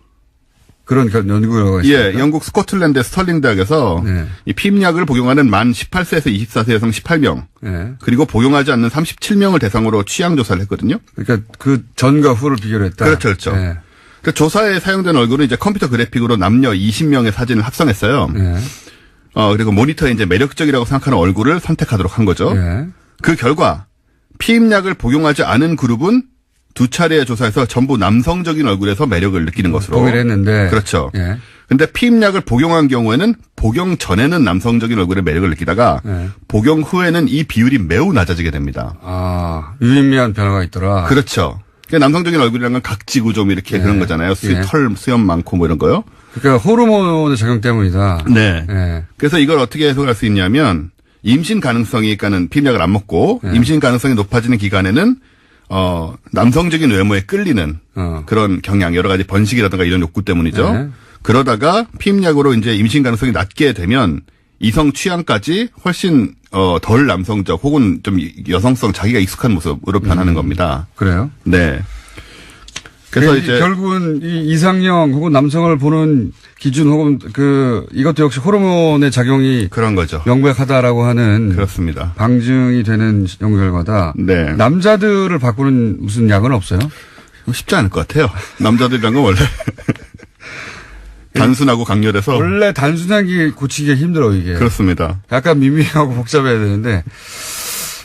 그런 연구가 있습니다. 예, 영국 스코틀랜드 스털링 대학에서 네. 이 피임약을 복용하는 만 18세에서 24세 여성 18명 네. 그리고 복용하지 않는 37명을 대상으로 취향 조사를 했거든요. 그러니까 그 전과 후를 비교했다. 그렇죠, 그렇죠. 네. 그 조사에 사용된 얼굴은 이제 컴퓨터 그래픽으로 남녀 20명의 사진을 합성했어요. 네. 그리고 모니터에 이제 매력적이라고 생각하는 얼굴을 선택하도록 한 거죠. 네. 그 결과 피임약을 복용하지 않은 그룹은 두 차례의 조사에서 전부 남성적인 얼굴에서 매력을 느끼는 것으로 동의를 했는데. 그렇죠. 예. 근데 피임약을 복용한 경우에는 복용 전에는 남성적인 얼굴의 매력을 느끼다가 예. 복용 후에는 이 비율이 매우 낮아지게 됩니다. 아, 유의미한 변화가 있더라. 그렇죠. 그러니까 남성적인 얼굴이라는 건 각지구 좀 이렇게 예. 그런 거잖아요. 예. 털 수염 많고 뭐 이런 거요. 그러니까 호르몬의 작용 때문이다. 네. 예. 그래서 이걸 어떻게 해석할 수 있냐면 임신 가능성이 그러니까는 피임약을 안 먹고 예. 임신 가능성이 높아지는 기간에는 남성적인 외모에 끌리는 그런 경향, 여러 가지 번식이라든가 이런 욕구 때문이죠. 네. 그러다가 피임약으로 이제 임신 가능성이 낮게 되면 이성 취향까지 훨씬 덜 남성적 혹은 좀 여성성 자기가 익숙한 모습으로 변하는 겁니다. 그래요? 네. 그래서 이제 결국은 이 이상형 혹은 남성을 보는 기준 혹은 이것도 역시 호르몬의 작용이 그런 거죠. 명백하다라고 하는 그렇습니다. 방증이 되는 연구 결과다. 네. 남자들을 바꾸는 무슨 약은 없어요? 쉽지 않을 것 같아요. 남자들이란 건 원래 단순하고 강렬해서 원래 단순한 게 고치기가 힘들어 이게. 그렇습니다. 약간 미미하고 복잡해야 되는데.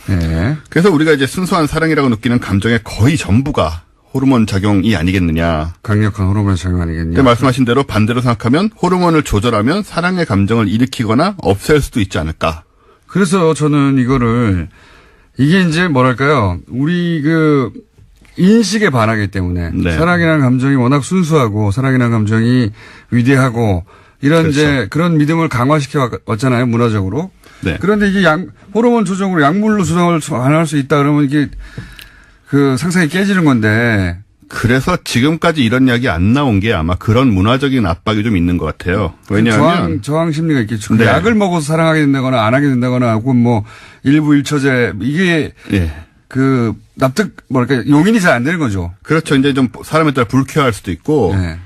예. 그래서 우리가 이제 순수한 사랑이라고 느끼는 감정의 거의 전부가 호르몬 작용이 아니겠느냐. 강력한 호르몬 작용 아니겠냐. 근데 말씀하신 대로 반대로 생각하면 호르몬을 조절하면 사랑의 감정을 일으키거나 없앨 수도 있지 않을까. 그래서 저는 이게 이제 뭐랄까요. 우리 인식에 반하기 때문에. 네. 사랑이라는 감정이 워낙 순수하고 사랑이라는 감정이 위대하고 이런 그렇죠. 이제 그런 믿음을 강화시켜 왔잖아요. 문화적으로. 네. 그런데 이게 호르몬 조정으로 약물로 조정을 반할 수 있다 그러면 이게 상상이 깨지는 건데. 그래서 지금까지 이런 이야기 안 나온 게 아마 그런 문화적인 압박이 좀 있는 것 같아요. 왜냐하면 저항 심리가 있겠죠. 네. 약을 먹어서 사랑하게 된다거나 안 하게 된다거나 혹은 뭐 일부 일처제 이게 예. 용인이 잘 안 되는 거죠. 그렇죠. 이제 좀 사람에 따라 불쾌할 수도 있고. 네.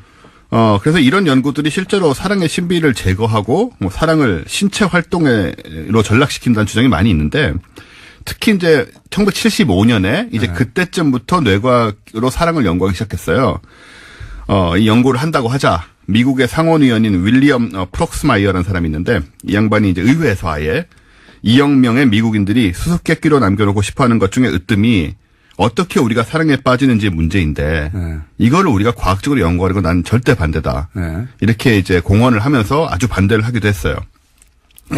그래서 이런 연구들이 실제로 사랑의 신비를 제거하고 뭐 사랑을 신체 활동으로 전락시킨다는 주장이 많이 있는데 특히 이제 1975년에 이제 네. 그때쯤부터 뇌과학으로 사랑을 연구하기 시작했어요. 이 연구를 한다고 하자 미국의 상원의원인 윌리엄 프록스마이어라는 사람이 있는데 이 양반이 이제 의회에서 아예 2억 명의 미국인들이 수수께끼로 남겨놓고 싶어하는 것 중에 으뜸이 어떻게 우리가 사랑에 빠지는지 문제인데 네. 이거를 우리가 과학적으로 연구하는 건 난 절대 반대다. 네. 이렇게 이제 공언을 하면서 아주 반대를 하기도 했어요.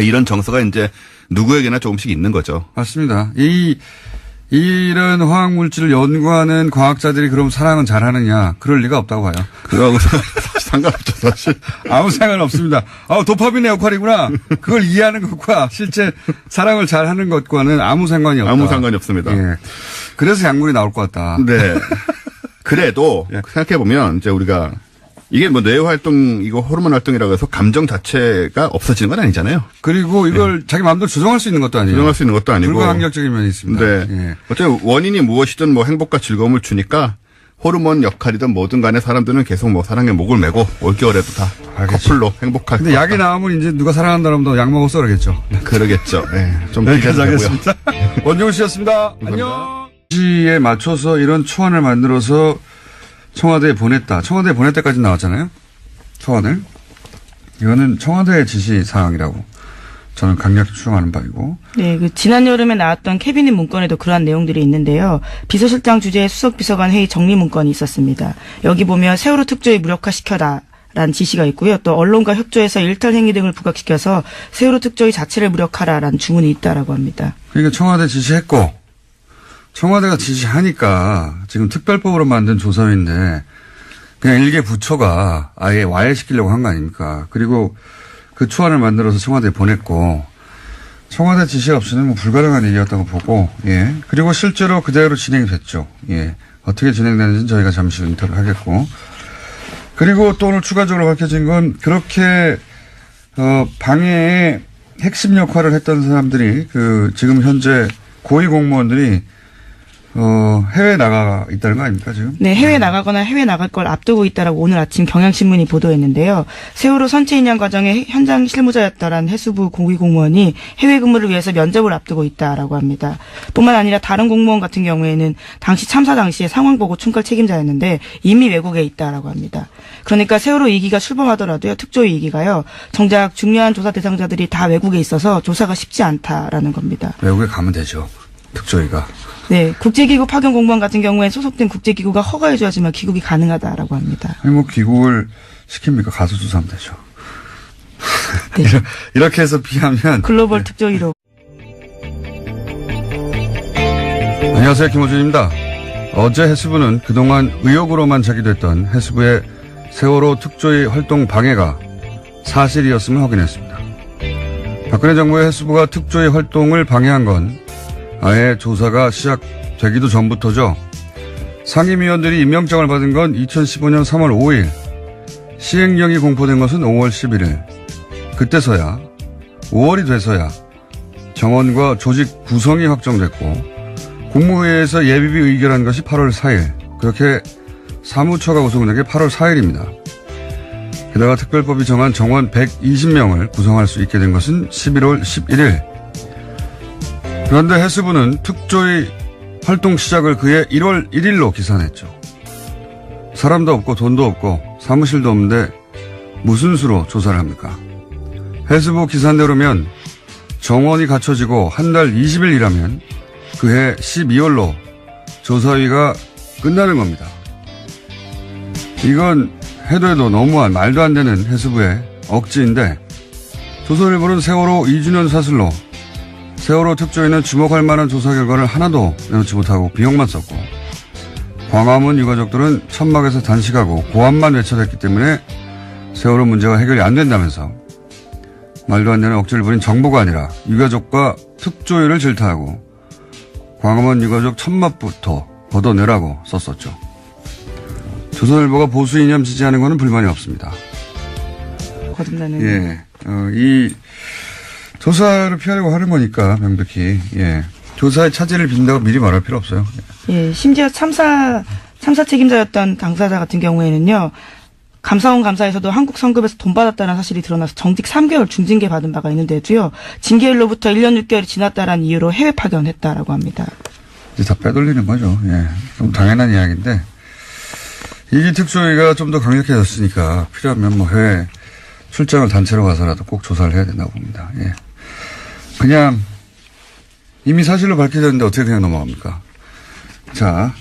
이런 정서가 이제 누구에게나 조금씩 있는 거죠. 맞습니다. 이런 화학 물질을 연구하는 과학자들이 그럼 사랑은 잘하느냐? 그럴 리가 없다고 봐요. 그거하고 상관없죠, 사실. 아무 상관 없습니다. 도파민의 역할이구나. 그걸 이해하는 것과 실제 사랑을 잘하는 것과는 아무 상관이 없다. 아무 상관이 없습니다. 예. 그래서 약물이 나올 것 같다. 네. 그래도 생각해보면 이제 우리가 이게 뭐 뇌 활동, 이거 호르몬 활동이라고 해서 감정 자체가 없어지는 건 아니잖아요. 그리고 이걸 자기 마음대로 조정할 수 있는 것도 아니에요. 조정할 수 있는 것도 아니고. 불가항력적인 면이 있습니다. 네. 예. 어쨌든 원인이 무엇이든 뭐 행복과 즐거움을 주니까 호르몬 역할이든 뭐든 간에 사람들은 계속 뭐 사랑에 목을 메고 올겨울에도 다 알겠죠. 커플로 행복할 근데 것 약이 같다. 나오면 이제 누가 사랑한다 그러면 약 먹었어 그러겠죠. 그러겠죠. 네. 좀 여기까지 기대되고요. 하겠습니다. 원종우 씨였습니다. 안녕. 시에 맞춰서 이런 초안을 만들어서 청와대에 보냈다. 청와대에 보낼 때까지 나왔잖아요. 소환을. 이거는 청와대의 지시 사항이라고 저는 강력히 추정하는 바이고. 네, 지난 여름에 나왔던 캐비닛 문건에도 그러한 내용들이 있는데요. 비서실장 주재의 수석비서관 회의 정리 문건이 있었습니다. 여기 보면 세월호 특조위 무력화시켜라. 라는 지시가 있고요. 또 언론과 협조해서 일탈 행위 등을 부각시켜서 세월호 특조위 자체를 무력화라라는 주문이 있다라고 합니다. 그러니까 청와대 지시했고 청와대가 지시하니까 지금 특별법으로 만든 조사위인데 그냥 일개 부처가 아예 와해시키려고 한 거 아닙니까? 그리고 그 초안을 만들어서 청와대에 보냈고 청와대 지시 없이는 뭐 불가능한 일이었다고 보고 예. 그리고 실제로 그대로 진행이 됐죠. 예. 어떻게 진행되는지는 저희가 잠시 인터뷰를 하겠고 그리고 또 오늘 추가적으로 밝혀진 건 그렇게 방해의 핵심 역할을 했던 사람들이 지금 현재 고위 공무원들이 해외에 나가 있다는 거 아닙니까, 지금? 네, 해외 나가거나 해외 나갈 걸 앞두고 있다라고 오늘 아침 경향신문이 보도했는데요. 세월호 선체 인양 과정의 현장 실무자였다라는 해수부 고위 공무원이 해외 근무를 위해서 면접을 앞두고 있다라고 합니다. 뿐만 아니라 다른 공무원 같은 경우에는 당시 참사 당시에 상황 보고 총괄 책임자였는데 이미 외국에 있다라고 합니다. 그러니까 세월호 2기가 출범하더라도요, 특조위 2기가요, 정작 중요한 조사 대상자들이 다 외국에 있어서 조사가 쉽지 않다라는 겁니다. 외국에 가면 되죠, 특조위가. 네, 국제기구 파견 공무원 같은 경우엔 소속된 국제기구가 허가해줘야지만 귀국이 가능하다라고 합니다. 아니, 뭐, 귀국을 시킵니까? 가서 조사하면 되죠. 네. 이렇게 해서 피하면. 글로벌 특조위로. 안녕하세요, 김호준입니다. 어제 해수부는 그동안 의혹으로만 제기됐던 해수부의 세월호 특조위 활동 방해가 사실이었음을 확인했습니다. 박근혜 정부의 해수부가 특조위 활동을 방해한 건 아예 조사가 시작되기도 전부터죠. 상임위원들이 임명장을 받은 건 2015년 3월 5일, 시행령이 공포된 것은 5월 11일. 그때서야, 5월이 돼서야 정원과 조직 구성이 확정됐고 국무회의에서 예비비 의결한 것이 8월 4일. 그렇게 사무처가 구성된 게 8월 4일입니다. 게다가 특별법이 정한 정원 120명을 구성할 수 있게 된 것은 11월 11일. 그런데 해수부는 특조위 활동 시작을 그해 1월 1일로 기산했죠. 사람도 없고 돈도 없고 사무실도 없는데 무슨 수로 조사를 합니까? 해수부 기산대로면 정원이 갖춰지고 한 달 20일 일하면 그해 12월로 조사위가 끝나는 겁니다. 이건 해도 너무한 말도 안 되는 해수부의 억지인데 조선일보는 세월호 2주년 사슬로 세월호 특조위는 주목할 만한 조사 결과를 하나도 내놓지 못하고 비용만 썼고 광화문 유가족들은 천막에서 단식하고 고함만 외쳐댔기 때문에 세월호 문제가 해결이 안 된다면서 말도 안 되는 억지를 부린 정부가 아니라 유가족과 특조위를 질타하고 광화문 유가족 천막부터 걷어내라고 썼었죠. 조선일보가 보수 이념 지지하는 것은 불만이 없습니다. 거듭나는. 예, 이 조사를 피하려고 하는 거니까 명백히 예. 조사의 차질을 빚는다고 미리 말할 필요 없어요. 예, 심지어 참사 책임자였던 당사자 같은 경우에는요. 감사원 감사에서도 한국 성급에서 돈 받았다는 사실이 드러나서 정직 3개월 중징계 받은 바가 있는데도요. 징계일로부터 1년 6개월이 지났다라는 이유로 해외 파견했다라고 합니다. 이제 다 빼돌리는 거죠. 예. 좀 당연한 이야기인데 이 특조위가 좀 더 강력해졌으니까 필요하면 뭐 해외 출장을 단체로 가서라도 꼭 조사를 해야 된다고 봅니다. 예. 그냥 이미 사실로 밝혀졌는데 어떻게 그냥 넘어갑니까? 자,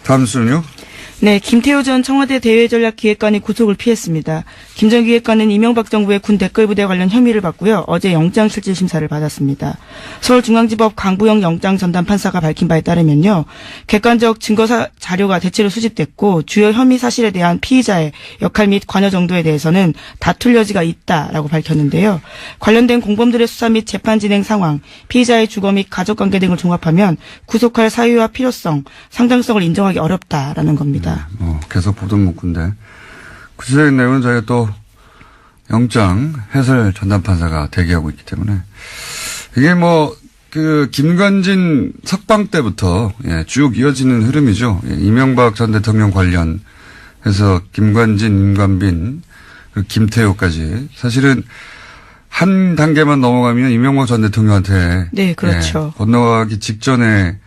다음 순요. 네, 김태호 전 청와대 대외전략기획관이 구속을 피했습니다. 김 전 기획관은 이명박 정부의 군 댓글부대 관련 혐의를 받고요. 어제 영장실질심사를 받았습니다. 서울중앙지법 강부영 영장전담판사가 밝힌 바에 따르면요. 객관적 증거 자료가 대체로 수집됐고 주요 혐의 사실에 대한 피의자의 역할 및 관여 정도에 대해서는 다툴 여지가 있다라고 밝혔는데요. 관련된 공범들의 수사 및 재판 진행 상황, 피의자의 주거 및 가족관계 등을 종합하면 구속할 사유와 필요성, 상당성을 인정하기 어렵다라는 겁니다. 계속 보던 문구인데 구체적인 내용은 저희가 또 영장 해설 전담판사가 대기하고 있기 때문에 이게 뭐 그 김관진 석방 때부터 예, 쭉 이어지는 흐름이죠. 예, 이명박 전 대통령 관련해서 김관진, 임관빈, 김태호까지 사실은 한 단계만 넘어가면 이명박 전 대통령한테 네, 그렇죠. 건너가기 직전에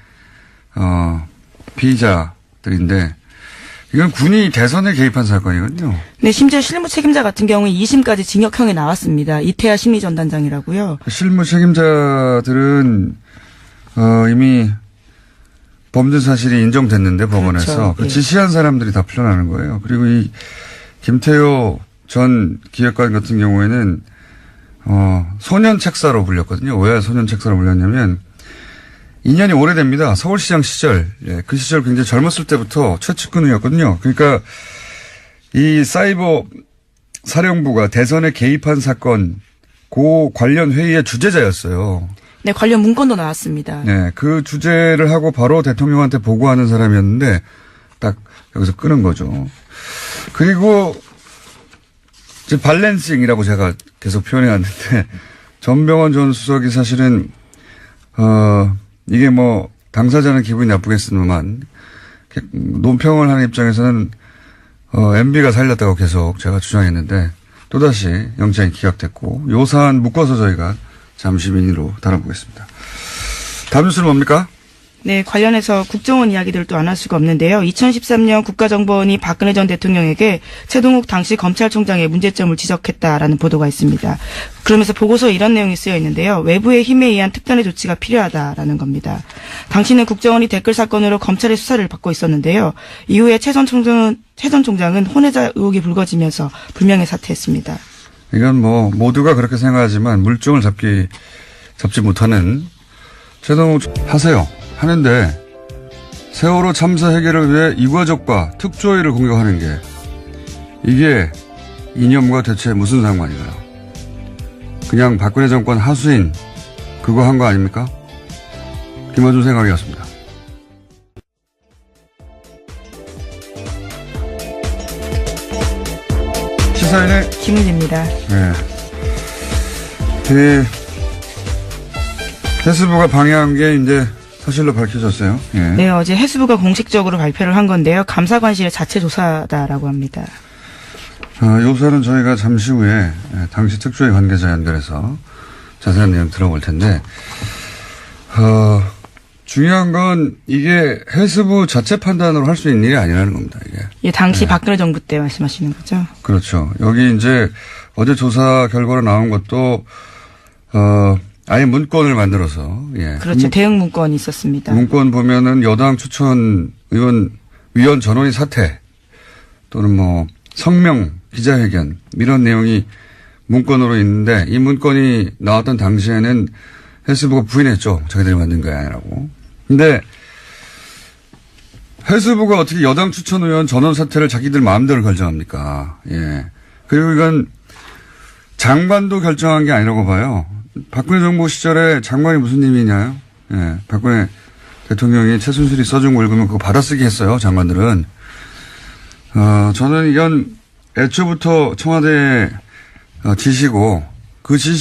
피의자들인데 이건 군이 대선에 개입한 사건이거든요. 네, 심지어 실무 책임자 같은 경우는 2심까지 징역형이 나왔습니다. 이태하 심리전단장이라고요. 실무 책임자들은 이미 범죄 사실이 인정됐는데 법원에서 그렇죠. 그 예. 지시한 사람들이 다 풀려나는 거예요. 그리고 이 김태효 전 기획관 같은 경우에는 소년 책사로 불렸거든요. 왜 소년 책사로 불렸냐면 2년이 오래됩니다. 서울시장 시절, 예, 그 시절 굉장히 젊었을 때부터 최측근이었거든요. 그러니까 이 사이버 사령부가 대선에 개입한 사건, 그 관련 회의의 주재자였어요. 네, 관련 문건도 나왔습니다. 네, 그 주제를 하고 바로 대통령한테 보고하는 사람이었는데 딱 여기서 끄는 거죠. 그리고 이제 밸런싱이라고 제가 계속 표현해 왔는데 전병헌 전 수석이 사실은 이게 뭐 당사자는 기분이 나쁘겠으면 논평을 하는 입장에서는 MB가 살렸다고 계속 제가 주장했는데 또다시 영장이 기각됐고 요 사안 묶어서 저희가 잠시 민의로 다뤄보겠습니다. 다음 뉴스는 뭡니까? 네, 관련해서 국정원 이야기들을 또 안 할 수가 없는데요. 2013년 국가정보원이 박근혜 전 대통령에게 최동욱 당시 검찰총장의 문제점을 지적했다라는 보도가 있습니다. 그러면서 보고서에 이런 내용이 쓰여 있는데요. 외부의 힘에 의한 특단의 조치가 필요하다라는 겁니다. 당시는 국정원이 댓글 사건으로 검찰의 수사를 받고 있었는데요. 이후에 최 전 총장은 혼외자 의혹이 불거지면서 불명예 사퇴했습니다. 이건 뭐 모두가 그렇게 생각하지만 물증을 잡지 못하는 최동욱 하세요. 하는데 세월호 참사 해결을 위해 유가족과 특조위를 공격하는 게 이게 이념과 대체 무슨 상관인가요? 그냥 박근혜 정권 하수인 그거 한 거 아닙니까? 김어준 생각이었습니다. 시사인의 김은지입니다. 네. 해수부가 방해한 게 이제 사실로 밝혀졌어요. 예. 네, 어제 해수부가 공식적으로 발표를 한 건데요. 감사관실의 자체 조사다라고 합니다. 요사는 저희가 잠시 후에 당시 특조위 관계자 연결해서 자세한 내용 들어볼 텐데, 중요한 건 이게 해수부 자체 판단으로 할 수 있는 일이 아니라는 겁니다, 이게. 예, 당시 박근혜 정부 때 말씀하시는 거죠? 그렇죠. 여기 이제 어제 조사 결과로 나온 것도, 아예 문건을 만들어서, 예. 그렇죠. 대응 문건이 있었습니다. 문건 보면은 여당 추천 위원 전원이 사퇴 또는 뭐 성명 기자회견 이런 내용이 문건으로 있는데 이 문건이 나왔던 당시에는 해수부가 부인했죠. 자기들이 만든 게 아니라고. 근데 해수부가 어떻게 여당 추천 의원 전원 사퇴를 자기들 마음대로 결정합니까? 예. 그리고 이건 장관도 결정한 게 아니라고 봐요. 박근혜 정부 시절에 장관이 무슨 의미냐요? 예. 박근혜 대통령이 최순실이 써준 거 읽으면 그거 받아쓰기 했어요. 장관들은. 저는 이건 애초부터 청와대 지시고 그 지시